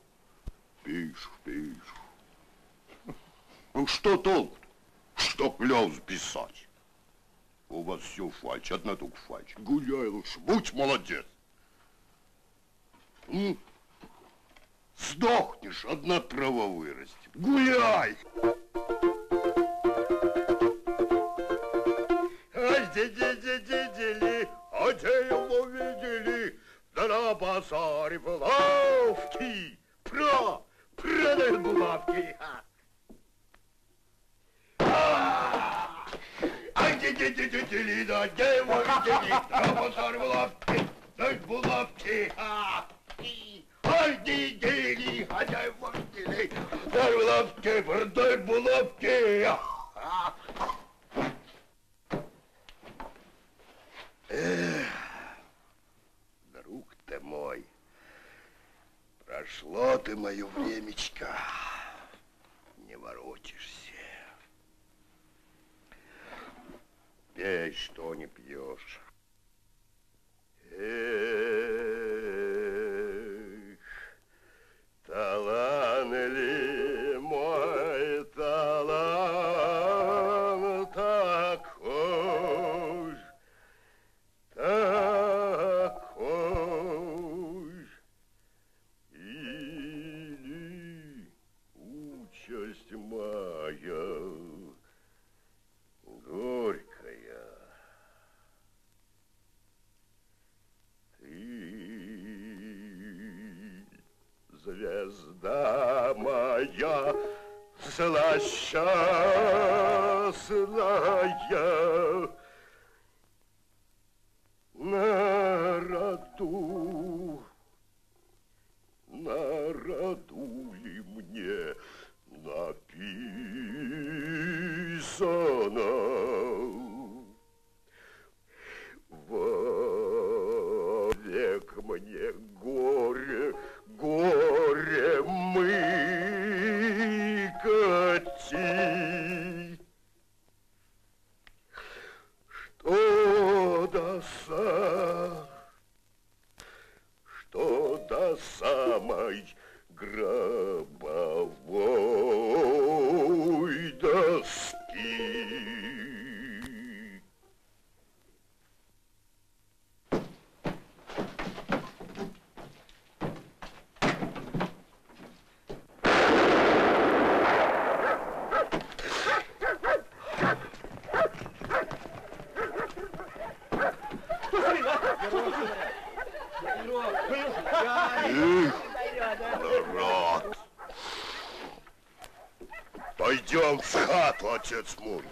Пишешь, пишешь. Ну что толку-то? Что кляуз писать? У вас все фальшь, одна только фальшь. Гуляй лучше, будь молодец. Ну, сдохнешь, одна трава вырастет. Гуляй! Ай, дидели, а где его видели? Да на базаре булавки, продают булавки. Ай, дидели, да где его видели? На базаре булавки, дают булавки. Ай, дидели, а где его видели? Дают булавки, продают булавки. Друг ты мой, прошло ты мое времечко, не воротишься. Пей, что не пьешь. Эх, талант мой талант такой, такой, или участь моя горькая. Ты звезда моя злосчастная, на роду ли мне написано? Вовек мне горе, горе мыкати. Что до самой гробовой доски. Народ! Пойдем в хату, отец мой.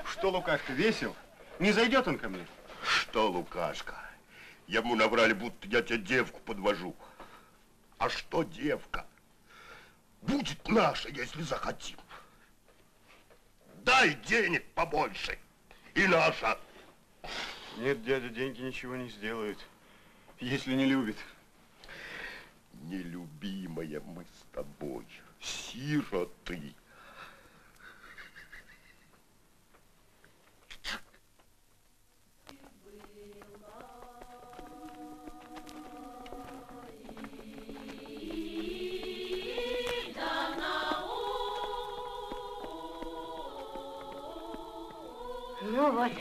Что, Лукашка, весел? Не зайдет он ко мне? Что, Лукашка? Ему наврали, будто я тебе девку подвожу. А что девка? Будет наша, если захотим. Дай денег побольше, и наша. Нет, дядя, деньги ничего не сделают, если не любит. Нелюбимая мы с тобой, сироты. Ну вот,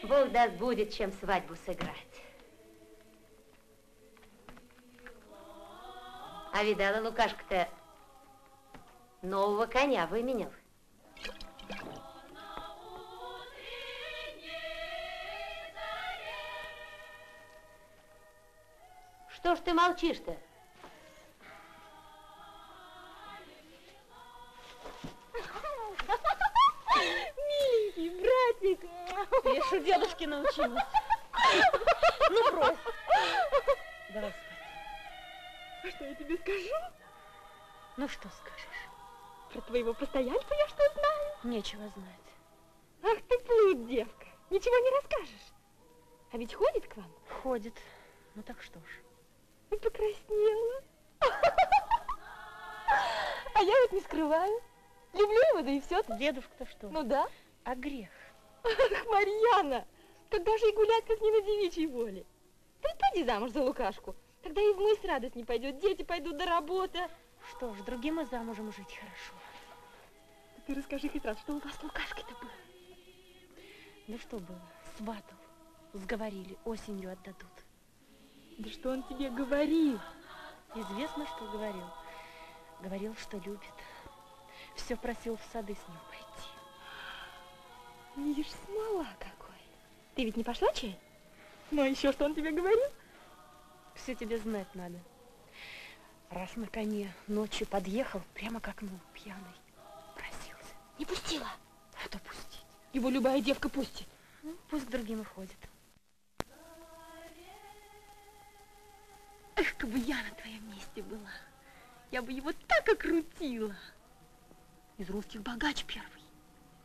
Бог даст, будет чем свадьбу сыграть. А видала, Лукашка-то нового коня выменял. Что ж ты молчишь-то? Миленький братик. Ты еще у дедушки научилась. Ну, брось. Давай спать. А что я тебе скажу? Ну, что скажешь? Про твоего постояльца я что знаю? Нечего знать. Ах ты плут, девка. Ничего не расскажешь. А ведь ходит к вам? Ходит. Ну так что ж. Ну, покраснела. А я вот не скрываю. Люблю его, да и все. Дедушка-то что? Ну да. А грех? Ах, Марьяна, когда же и гулять, как не на девичьей воле. Ты пойди замуж за Лукашку. Тогда и в мысль радость не пойдет, дети пойдут до работы. Что ж, другим и замужем жить хорошо. Ты расскажи хоть раз, что у вас с Лукашкой-то было? Да что было? Сватал. Сговорили, осенью отдадут. Да что он тебе говорил? Известно, что говорил. Говорил, что любит. Все просил в сады с ним пойти. Видишь, смола какой. Ты ведь не пошла чай? Ну, а еще что он тебе говорил? Все тебе знать надо. Раз на коне ночью подъехал, прямо к окну, пьяный, просился. Не пустила? А то пустить. Его любая девка пустит. Ну, пусть к другим и ходит. Эх, как бы я на твоем месте была. Я бы его так окрутила. Из русских богач первый.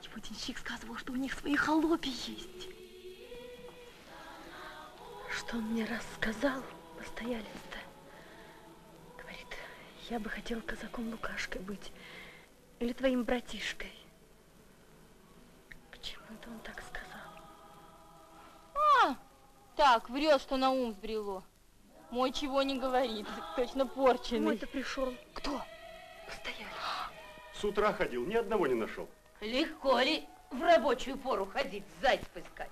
Его денщик сказывал, что у них свои холопи есть. Что он мне раз сказал, постоялец-то? Говорит, я бы хотел казаком Лукашкой быть. Или твоим братишкой. Почему-то он так сказал. А, так, врет, что на ум сбрело. Мой чего не говорит, точно порченый. Мой-то пришел. Кто? Постоялец. С утра ходил, ни одного не нашел. Легко ли в рабочую пору ходить, зайцев искать?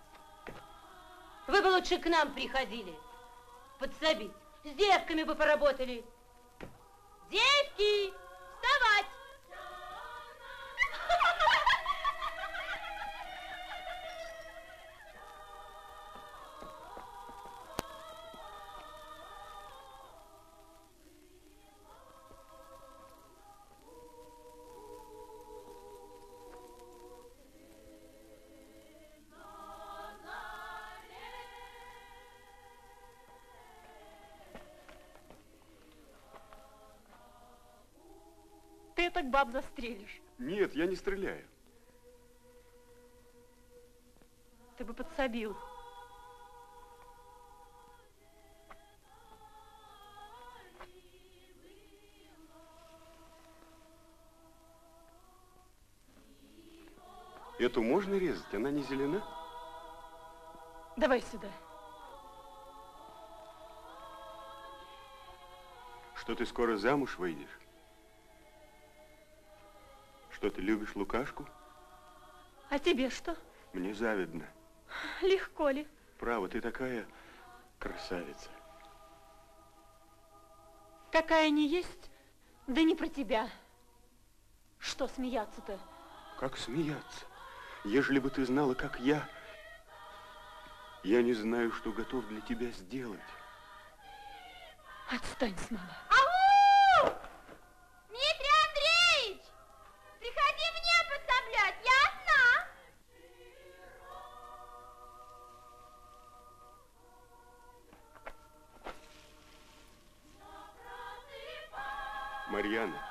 Вы бы лучше к нам приходили, подсобить. С девками бы поработали. Девки, вставать! Ты так баб застрелишь. Нет, я не стреляю. Ты бы подсобил. Эту можно резать? Она не зелена? Давай сюда. Что ты скоро замуж выйдешь? Что ты любишь Лукашку? А тебе что? Мне завидно. Легко ли? Право, ты такая красавица. Какая не есть, да не про тебя. Что смеяться-то? Как смеяться? Ежели бы ты знала, как я не знаю, что готов для тебя сделать. Отстань с мама. Ау! Дмитрий Андреевич! Приходи мне подсоблять, я одна. Марьяна.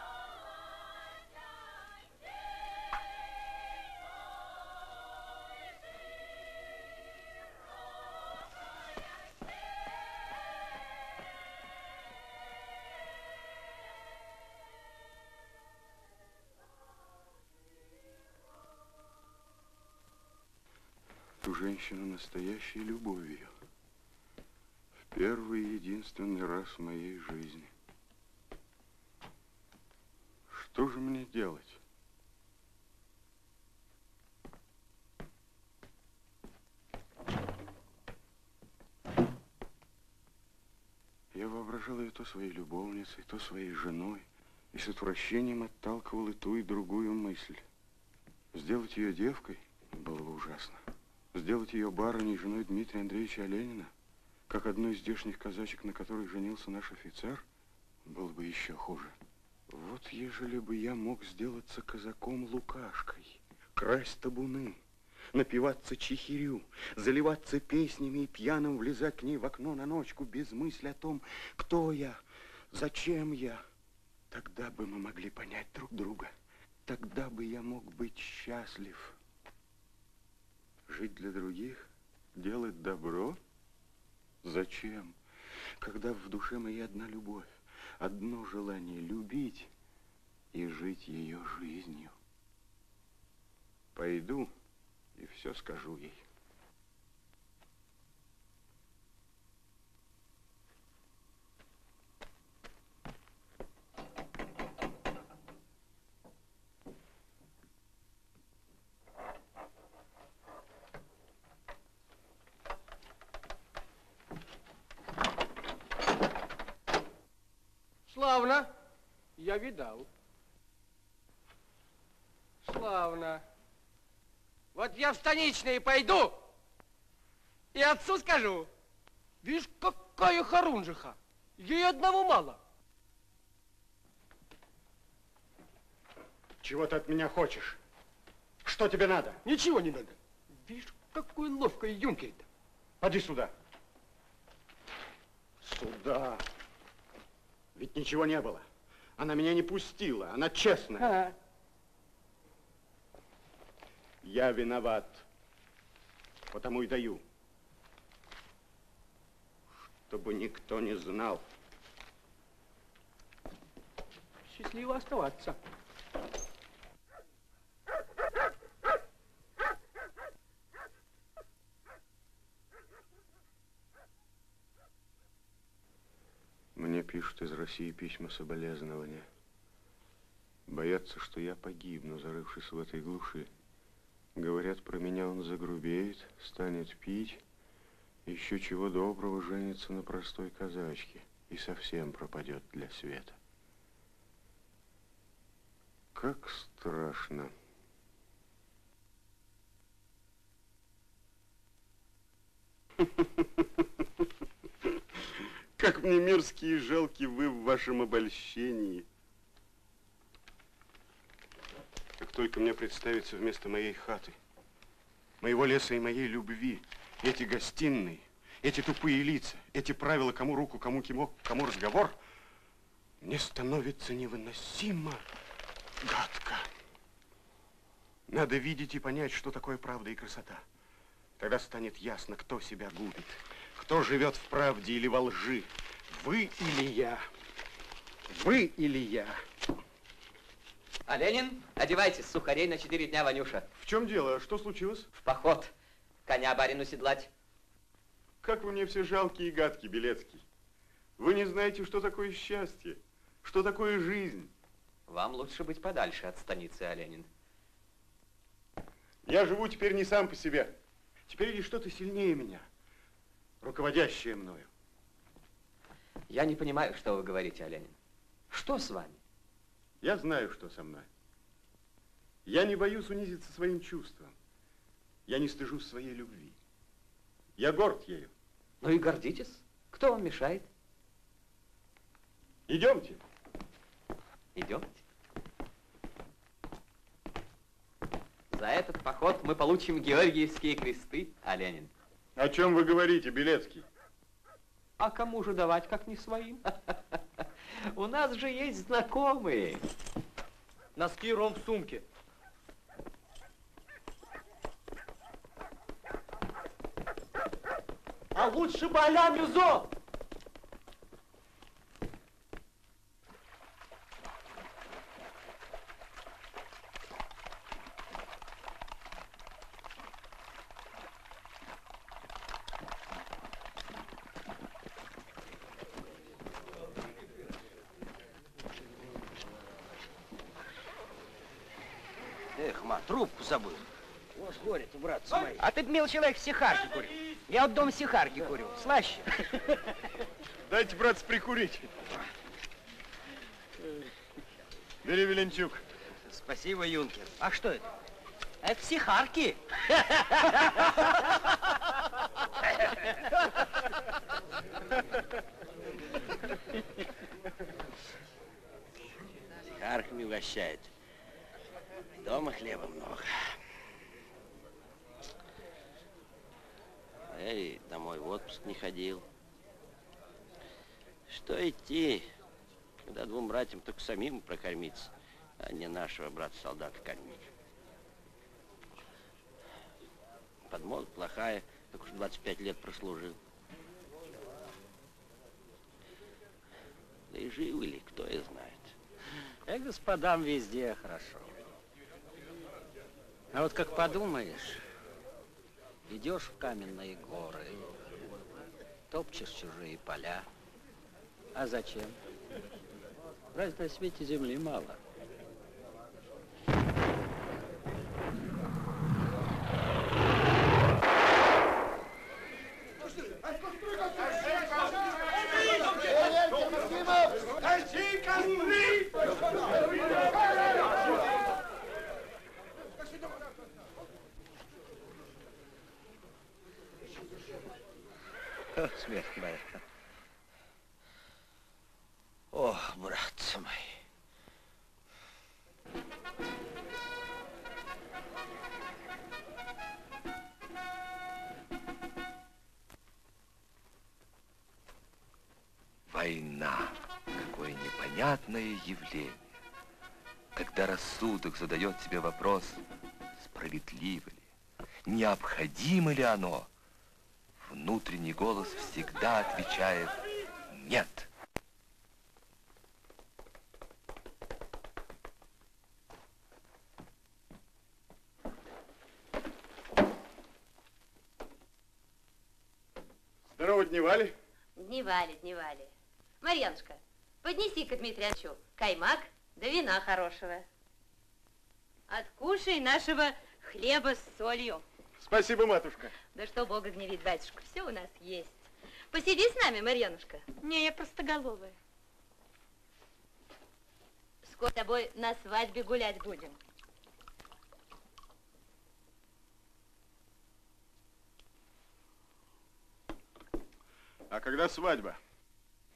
Ту женщину настоящей любовью. В первый и единственный раз в моей жизни. Что же мне делать? Я воображал ее то своей любовницей, то своей женой, и с отвращением отталкивал и ту, и другую мысль. Сделать ее девкой было бы ужасно. Сделать ее барыней, женой Дмитрия Андреевича Оленина, как одной из здешних казачек, на которой женился наш офицер, было бы еще хуже. Вот ежели бы я мог сделаться казаком Лукашкой, красть табуны, напиваться чихирю, заливаться песнями и пьяным влезать к ней в окно на ночку без мысли о том, кто я, зачем я, тогда бы мы могли понять друг друга. тогда бы я мог быть счастлив. Жить для других, делать добро? Зачем? Когда в душе моей одна любовь, одно желание любить и жить ее жизнью. Пойду и все скажу ей. Славно. Я видал. Славно. Вот я в станичные пойду и отцу скажу. Видишь, какая хорунжиха. Ей одного мало. Чего ты от меня хочешь? Что тебе надо? Ничего не надо. Видишь, какой ловкий юнкер-то. Поди сюда. Сюда. Ведь ничего не было. Она меня не пустила. Она честная. Я виноват. Потому и даю. Чтобы никто не знал. Счастливо оставаться. Мне пишут из России письма соболезнования. Боятся, что я погибну, зарывшись в этой глуши. Говорят, про меня он загрубеет, станет пить, еще чего доброго женится на простой казачке и совсем пропадет для света. Как страшно. Как мне мерзкие и жалки вы в вашем обольщении. Как только мне представится вместо моей хаты, моего леса и моей любви, эти гостиные, эти тупые лица, эти правила, кому руку, кому кимок, кому разговор, мне становится невыносимо гадко. Надо видеть и понять, что такое правда и красота. Тогда станет ясно, кто себя губит. Кто живет в правде или во лжи? Вы или я? Вы или я? А Ленин, одевайтесь, сухарей на 4 дня, Ванюша. В чем дело? Что случилось? В поход. Коня барину седлать. Как вы мне все жалкие и гадкие, Белецкий. Вы не знаете, что такое счастье, что такое жизнь. Вам лучше быть подальше от станицы, Оленин. Я живу теперь не сам по себе. Теперь есть что-то сильнее меня, руководящее мною. Я не понимаю, что вы говорите, Оленин. Что с вами? Я знаю, что со мной. Я не боюсь унизиться своим чувством. Я не стыжусь своей любви. Я горд ею. Ну и гордитесь. Кто вам мешает? Идемте. Идемте. За этот поход мы получим георгиевские кресты, Оленин. О чем вы говорите, Белецкий? А кому же давать, как не своим? У нас же есть знакомые. Носки, ром в сумке. А лучше бы а-ля Мюзо. Эх, ма, трубку забыл. Вот горе-то, братцы мои. А ты, мил человек, сихарки курю. Я вот дома сихарки курю. Слаще. Дайте, братцы, прикурить. Бери, Веленчук. Спасибо, юнкер. А что это? Это сихарки. Сихарками угощает. Дома хлеба много. А я и домой в отпуск не ходил. Что идти, когда двум братьям только самим прокормиться? а не нашего брата-солдата кормить. Подмога плохая, так уж 25 лет прослужил. Да и живы ли, кто и знает. Господам везде хорошо. А вот как подумаешь, идешь в каменные горы, топчешь чужие поля. А зачем? Разве на свете земли мало? Смерть моя. О, братцы мои. Война. Какое непонятное явление. Когда рассудок задает себе вопрос, справедливо ли, необходимо ли оно, внутренний голос всегда отвечает «нет». Здорово, дневали? Дневали, дневали. Марьянушка, поднеси-ка Дмитричу каймак да вина хорошего. Откушай нашего хлеба с солью. Спасибо, матушка. Да что Бога гневит, батюшка, все у нас есть. Посиди с нами, Марьянушка. Не, я простоголовая. Скоро с тобой на свадьбе гулять будем. А когда свадьба?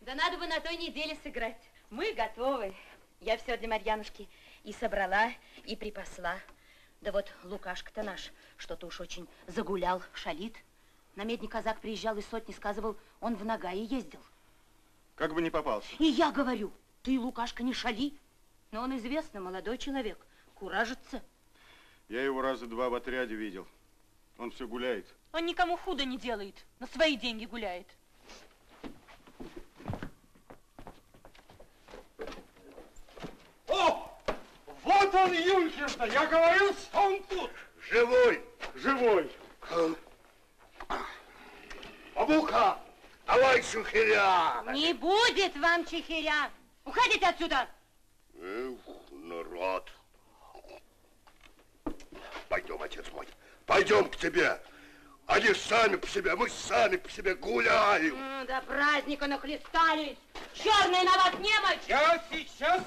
Да надо бы на той неделе сыграть. Мы готовы. Я все для Марьянушки и собрала, и припасла. Да вот Лукашка-то наш что-то уж очень загулял, шалит. На медне казак приезжал из сотни, сказывал, он в Нагае ездил. Как бы не попался. И я говорю, ты, Лукашка, не шали. Но он известно, молодой человек, куражится. Я его раза два в отряде видел. Он все гуляет. Он никому худо не делает, на свои деньги гуляет. О! Вот он, юнкер-то! Я говорил, что он тут! Живой! Живой! Бабука! Давай чухиря! Не будет вам чехиря! Уходите отсюда! Эх, народ! Пойдем, отец мой, пойдем к тебе. Они сами по себе, мы сами по себе гуляем. До праздника нахлестались. Черная на вас немочь. Я сейчас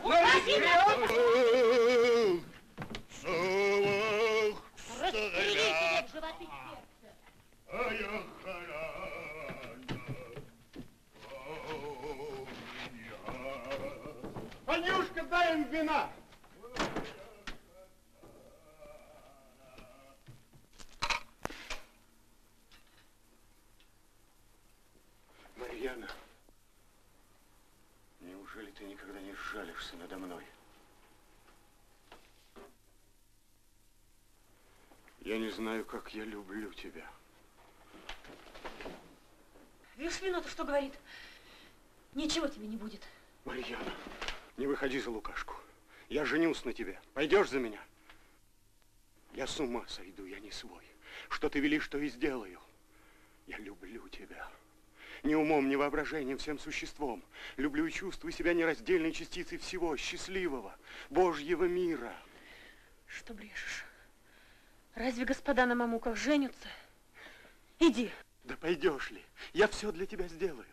Расстрелите животы сердца. Анюшка, дай им вина. Марьяна, неужели ты никогда не сжалишься надо мной? Я не знаю, как я люблю тебя. Видишь, вино-то что говорит? Ничего тебе не будет. Марьяна, не выходи за Лукашку. Я женюсь на тебе. Пойдешь за меня? Я с ума сойду, я не свой. Что ты велишь, то и сделаю. Я люблю тебя. Ни умом, ни воображением, всем существом. Люблю и чувствую себя нераздельной частицей всего счастливого, Божьего мира. Что брешешь? Разве господа на мамуках женятся? Иди. Да пойдешь ли? Я все для тебя сделаю.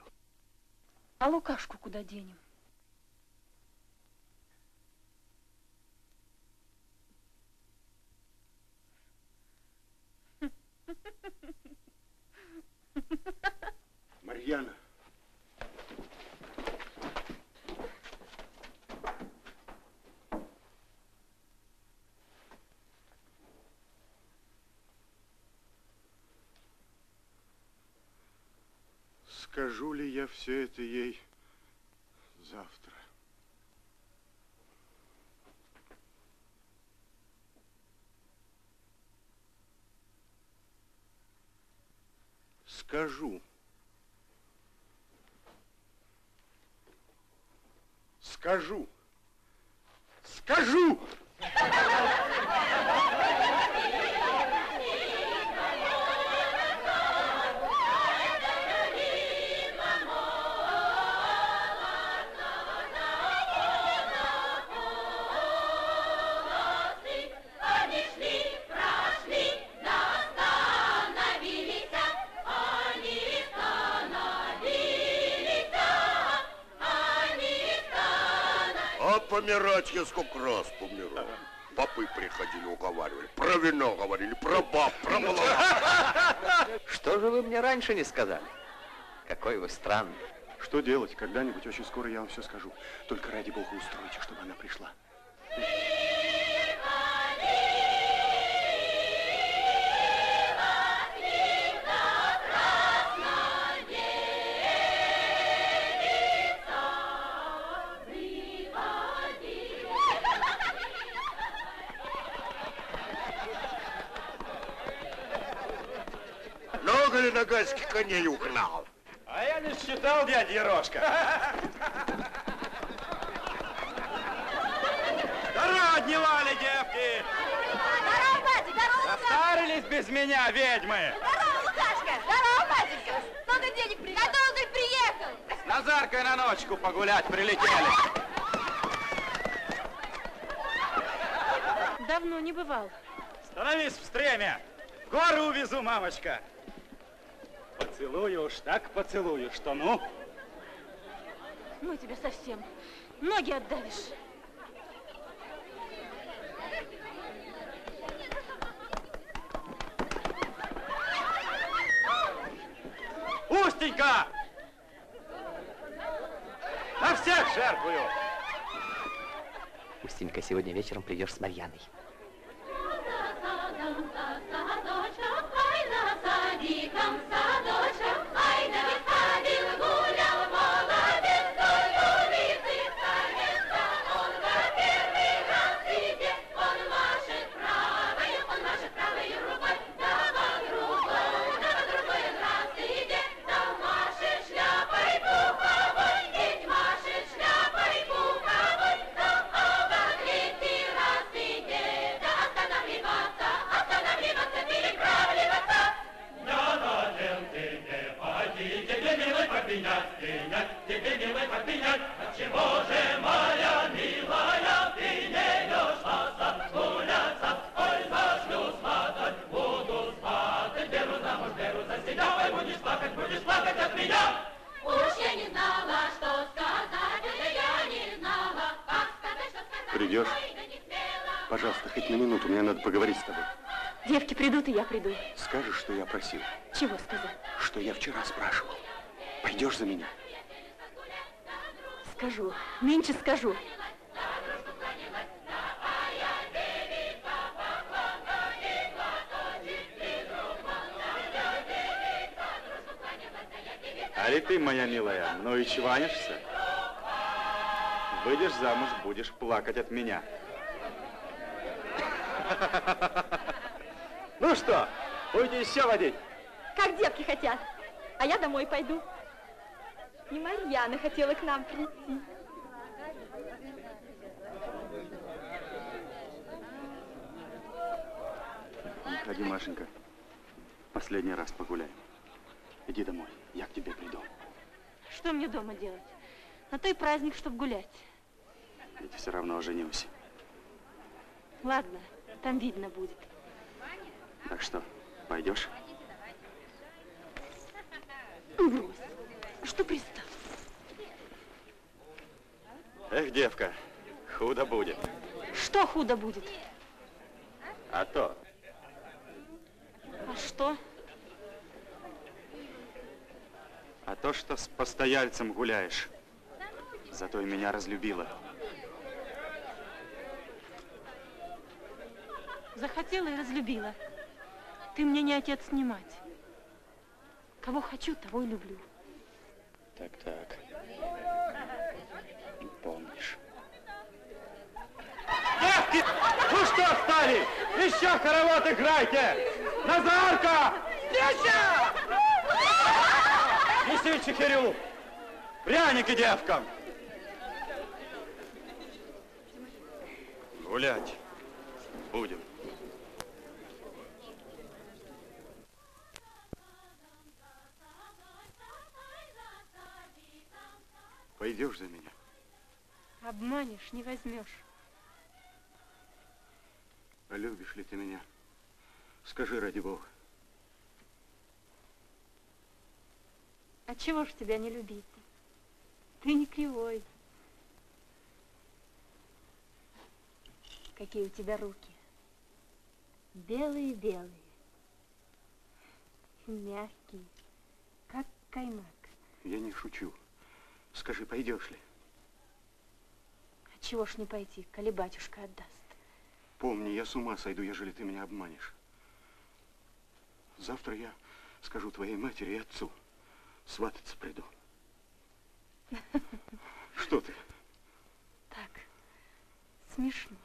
А Лукашку куда денем? Марьяна. Скажу ли я все это ей завтра? Скажу. Скажу. Скажу! А помирать я сколько раз помирал. Попы приходили, уговаривали. Про вино говорили, про баб, про молоко. Что же вы мне раньше не сказали? Какой вы странный. Что делать? Когда-нибудь очень скоро я вам все скажу. Только ради бога устройте, чтобы она пришла. Много ли нагайских коней угнал? А я не считал, дядя Ерошка. Здорово, дневали, девки! Здорово, батя, здорово, Состарились без меня, ведьмы! здорово, Лукашка! Здорово, батенька! Много денег приехал! Надолго приехал! С Назаркой на ночку погулять прилетели. Давно не бывал. Становись в стреме. В горы увезу, мамочка. Поцелую уж так поцелую, что ну? Мы тебя совсем ноги отдавишь. Устенька! На всех жертвую! Устенька, сегодня вечером придешь с Марьяной. Придешь? Пожалуйста, хоть на минуту, мне надо поговорить с тобой. Девки придут, и я приду. Скажешь, что я просил? Чего сказать? Что я вчера спрашивал. Пойдешь за меня? Скажу. Нынче скажу. А ли ты, моя милая, ну и чванишься? Выйдешь замуж, будешь плакать от меня. Ну что, будете еще водить? Как девки хотят. А я домой пойду. И Марьяна хотела к нам прийти. Ходи, Машенька. Последний раз погуляем. Иди домой, я к тебе приду. Что мне дома делать? На то и праздник, чтобы гулять. Ведь все равно женюсь. Ладно, там видно будет. Так что, пойдешь? Брось. Что пристал? Эх, девка, худо будет. Что худо будет? А то. А что? А то, что с постояльцем гуляешь. Зато и меня разлюбила. Захотела и разлюбила. Ты мне не отец, не мать. Кого хочу, того и люблю. Так. Помнишь. Девки! Ну что встали? Еще хоровод играйте! Назарка! Встреча! Танцуй, чехирю! Пряники девкам! Гулять будем. Пойдешь за меня? Обманешь, не возьмешь. А любишь ли ты меня? Скажи, ради Бога. А чего ж тебя не любить-то? Ты не кривой. Какие у тебя руки. Белые-белые. Мягкие, как каймак. Я не шучу. Скажи, пойдешь ли? А чего ж не пойти, коли батюшка отдаст? Помни, я с ума сойду, ежели ты меня обманешь. Завтра я скажу твоей матери и отцу. Свататься приду. Что ты? Так, смешно.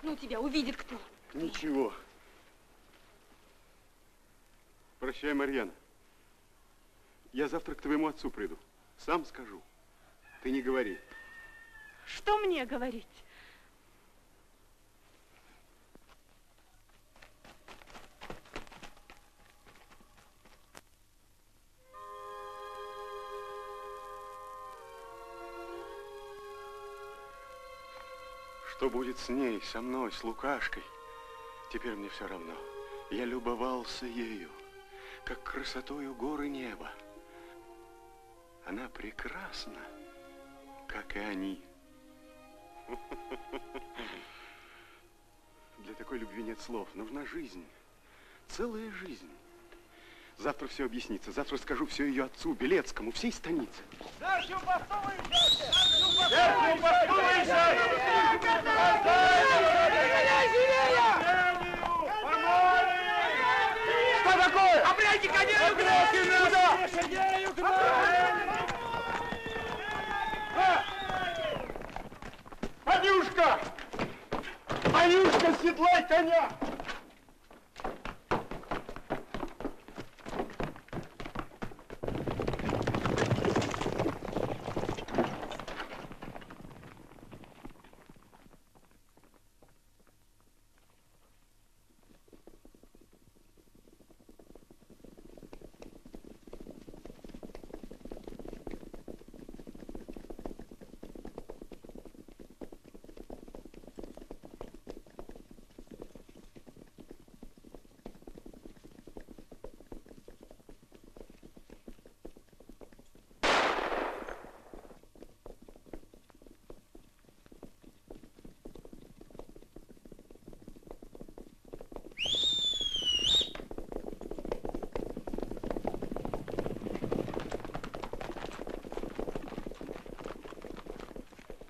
Ну, тебя увидит кто. Ничего. Прощай, Марьяна. Я завтра к твоему отцу приду. Сам скажу. Ты не говори. Что мне говорить? Что будет с ней, со мной, с Лукашкой, теперь мне все равно. Я любовался ею, как красотою горы неба. Она прекрасна, как и они. Для такой любви нет слов. Нужна жизнь, целая жизнь. Завтра все объяснится. Завтра скажу все ее отцу, Белецкому, всей станице. Верхнюю посту выезжайте! Верхнюю посту выезжайте! Что такое? Обряйте коней угнать! Лошадей угнать! Анюшка! Анюшка, седлай коня!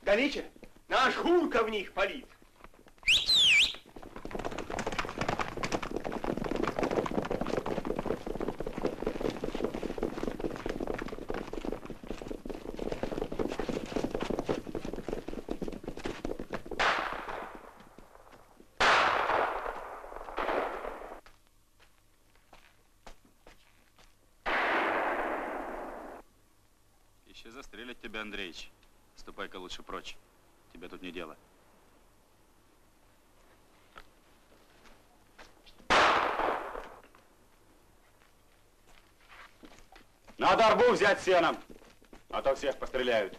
Галича, наш Гурка в них палит. Еще застрелят тебя, Андреич. Ступай-ка лучше прочь. Тебе тут не дело. Надо арбу взять сеном, а то всех постреляют.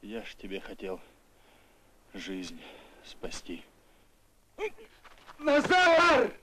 Я ж тебе хотел жизнь спасти. Назар!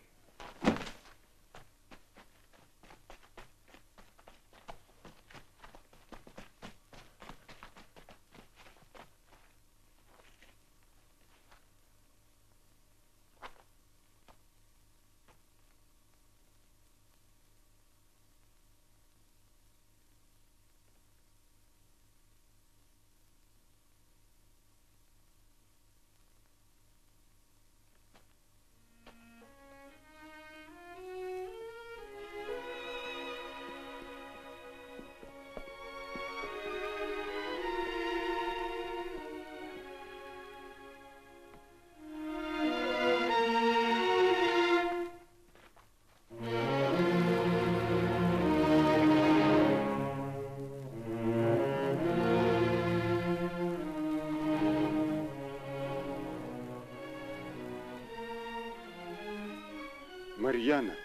Марьяна.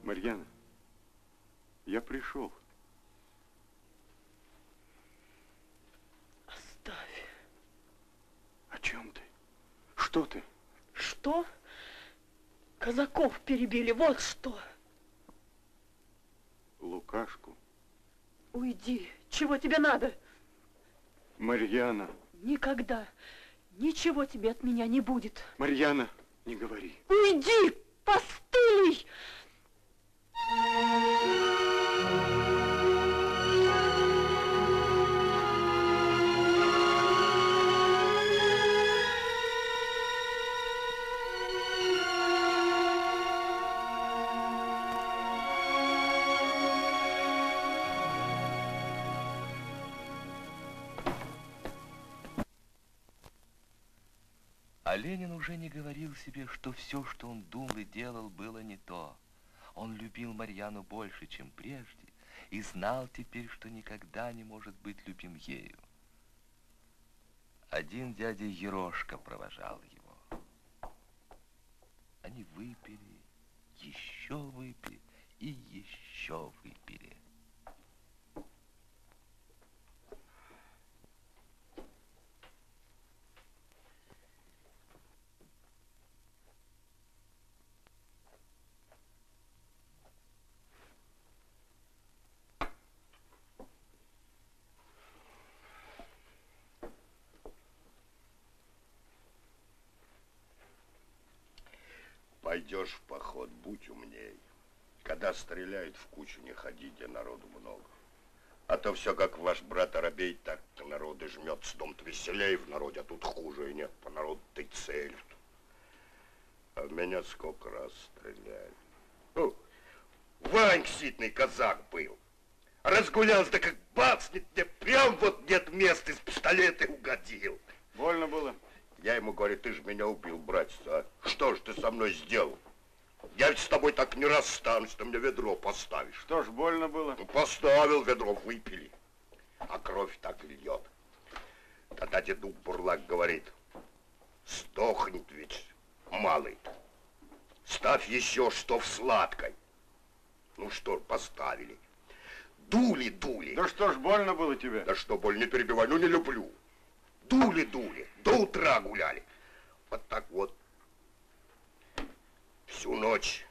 Марьяна, я пришел. Оставь. О чем ты? Что ты? Что? Казаков перебили, вот что. Лукашку. Уйди. Чего тебе надо? Марьяна. Никогда. Ничего тебе от меня не будет. Марьяна, не говори. Уйди, постылый! А Ленин уже не говорил себе, что все, что он думал и делал, было не то. Он любил Марьяну больше, чем прежде, и знал теперь, что никогда не может быть любим ею. Один дядя Ерошка провожал его. Они выпили, еще выпили и еще выпили. Пойдешь в поход, будь умней. Когда стреляют, в кучу не ходи, где народу много. А то все, как ваш брат Арабей, так народы жмется, дом-то веселее в народе, а тут хуже и нет, по народу-то и целят. А в меня сколько раз стреляли. Ну, Вань ситный казак был. Разгулялся, да как бацнет, мне прям вот нет места, из пистолета угодил. Больно было? Я ему говорю, ты же меня убил, братец, а? Что ж ты со мной сделал? Я ведь с тобой так не расстанусь, ты мне ведро поставишь. Что ж, больно было? Ну, поставил ведро, выпили. А кровь так льет. Тогда дедук Бурлак говорит, сдохнет ведь малый-то. Ставь еще что в сладкой. Ну что, поставили. Дули. Да что ж, больно было тебе? Да что, больно, не перебивай, ну не люблю. Дули, до утра гуляли. Вот так вот. Всю ночь.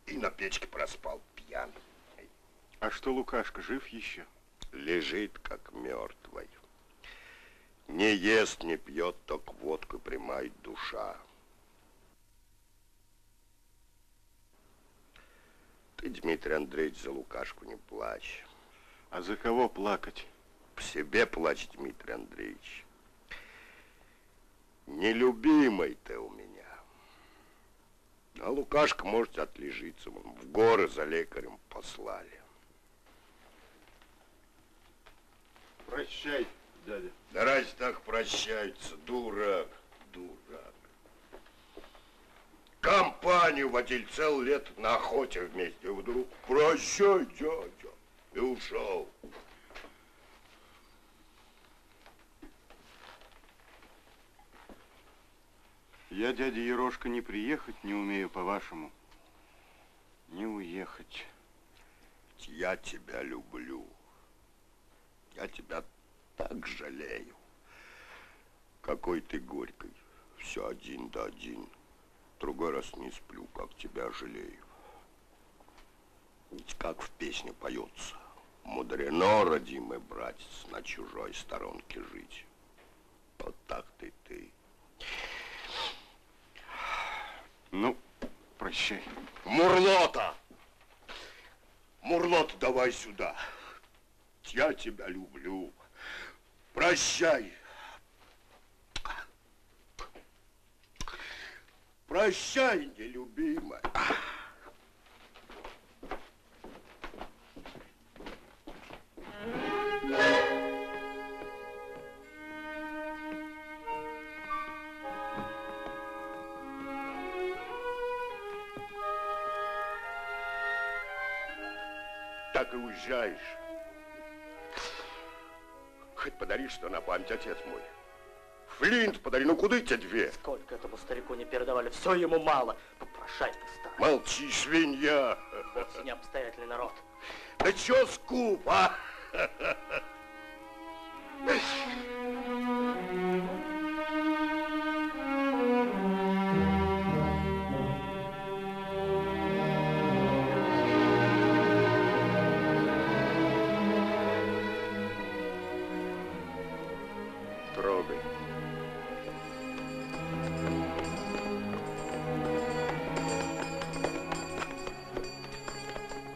И на печке проспал пьяный. А что Лукашка, жив еще? Лежит, как мертвый. Не ест, не пьет, только водку примает душа. Ты, Дмитрий Андреевич, за Лукашку не плачь. А за кого плакать? По себе плачь, Дмитрий Андреевич. Нелюбимый ты у меня. А Лукашка может отлежиться. В горы за лекарем послали. Прощай, дядя. Да разве так прощаются? Дурак. Компанию водили целое лето на охоте вместе. И вдруг прощай, дядя. И ушел. Я, дядя Ерошка, не приехать не умею, по-вашему. Не уехать. ведь я тебя люблю. Я тебя так жалею. Какой ты горькой. Все один да один. Другой раз не сплю, как тебя жалею. Ведь как в песне поется. Мудрено, родимый братец, на чужой сторонке жить. Вот так ты. Ну, прощай. Мурлота! Мурлота, давай сюда. Я тебя люблю. Прощай. Прощай, нелюбимая. Так и уезжаешь. Хоть подари что на память, отец мой. Флинт подари, ну куда тебе две? Сколько этому старику не передавали, все ему мало. Попрошай ты, старый. Молчи, свинья. Вовсе не обстоятельный народ. Да чё скуп, а? Трогай.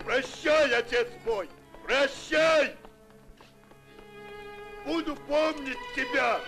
Прощай, отец мой, прощай! Буду помнить тебя!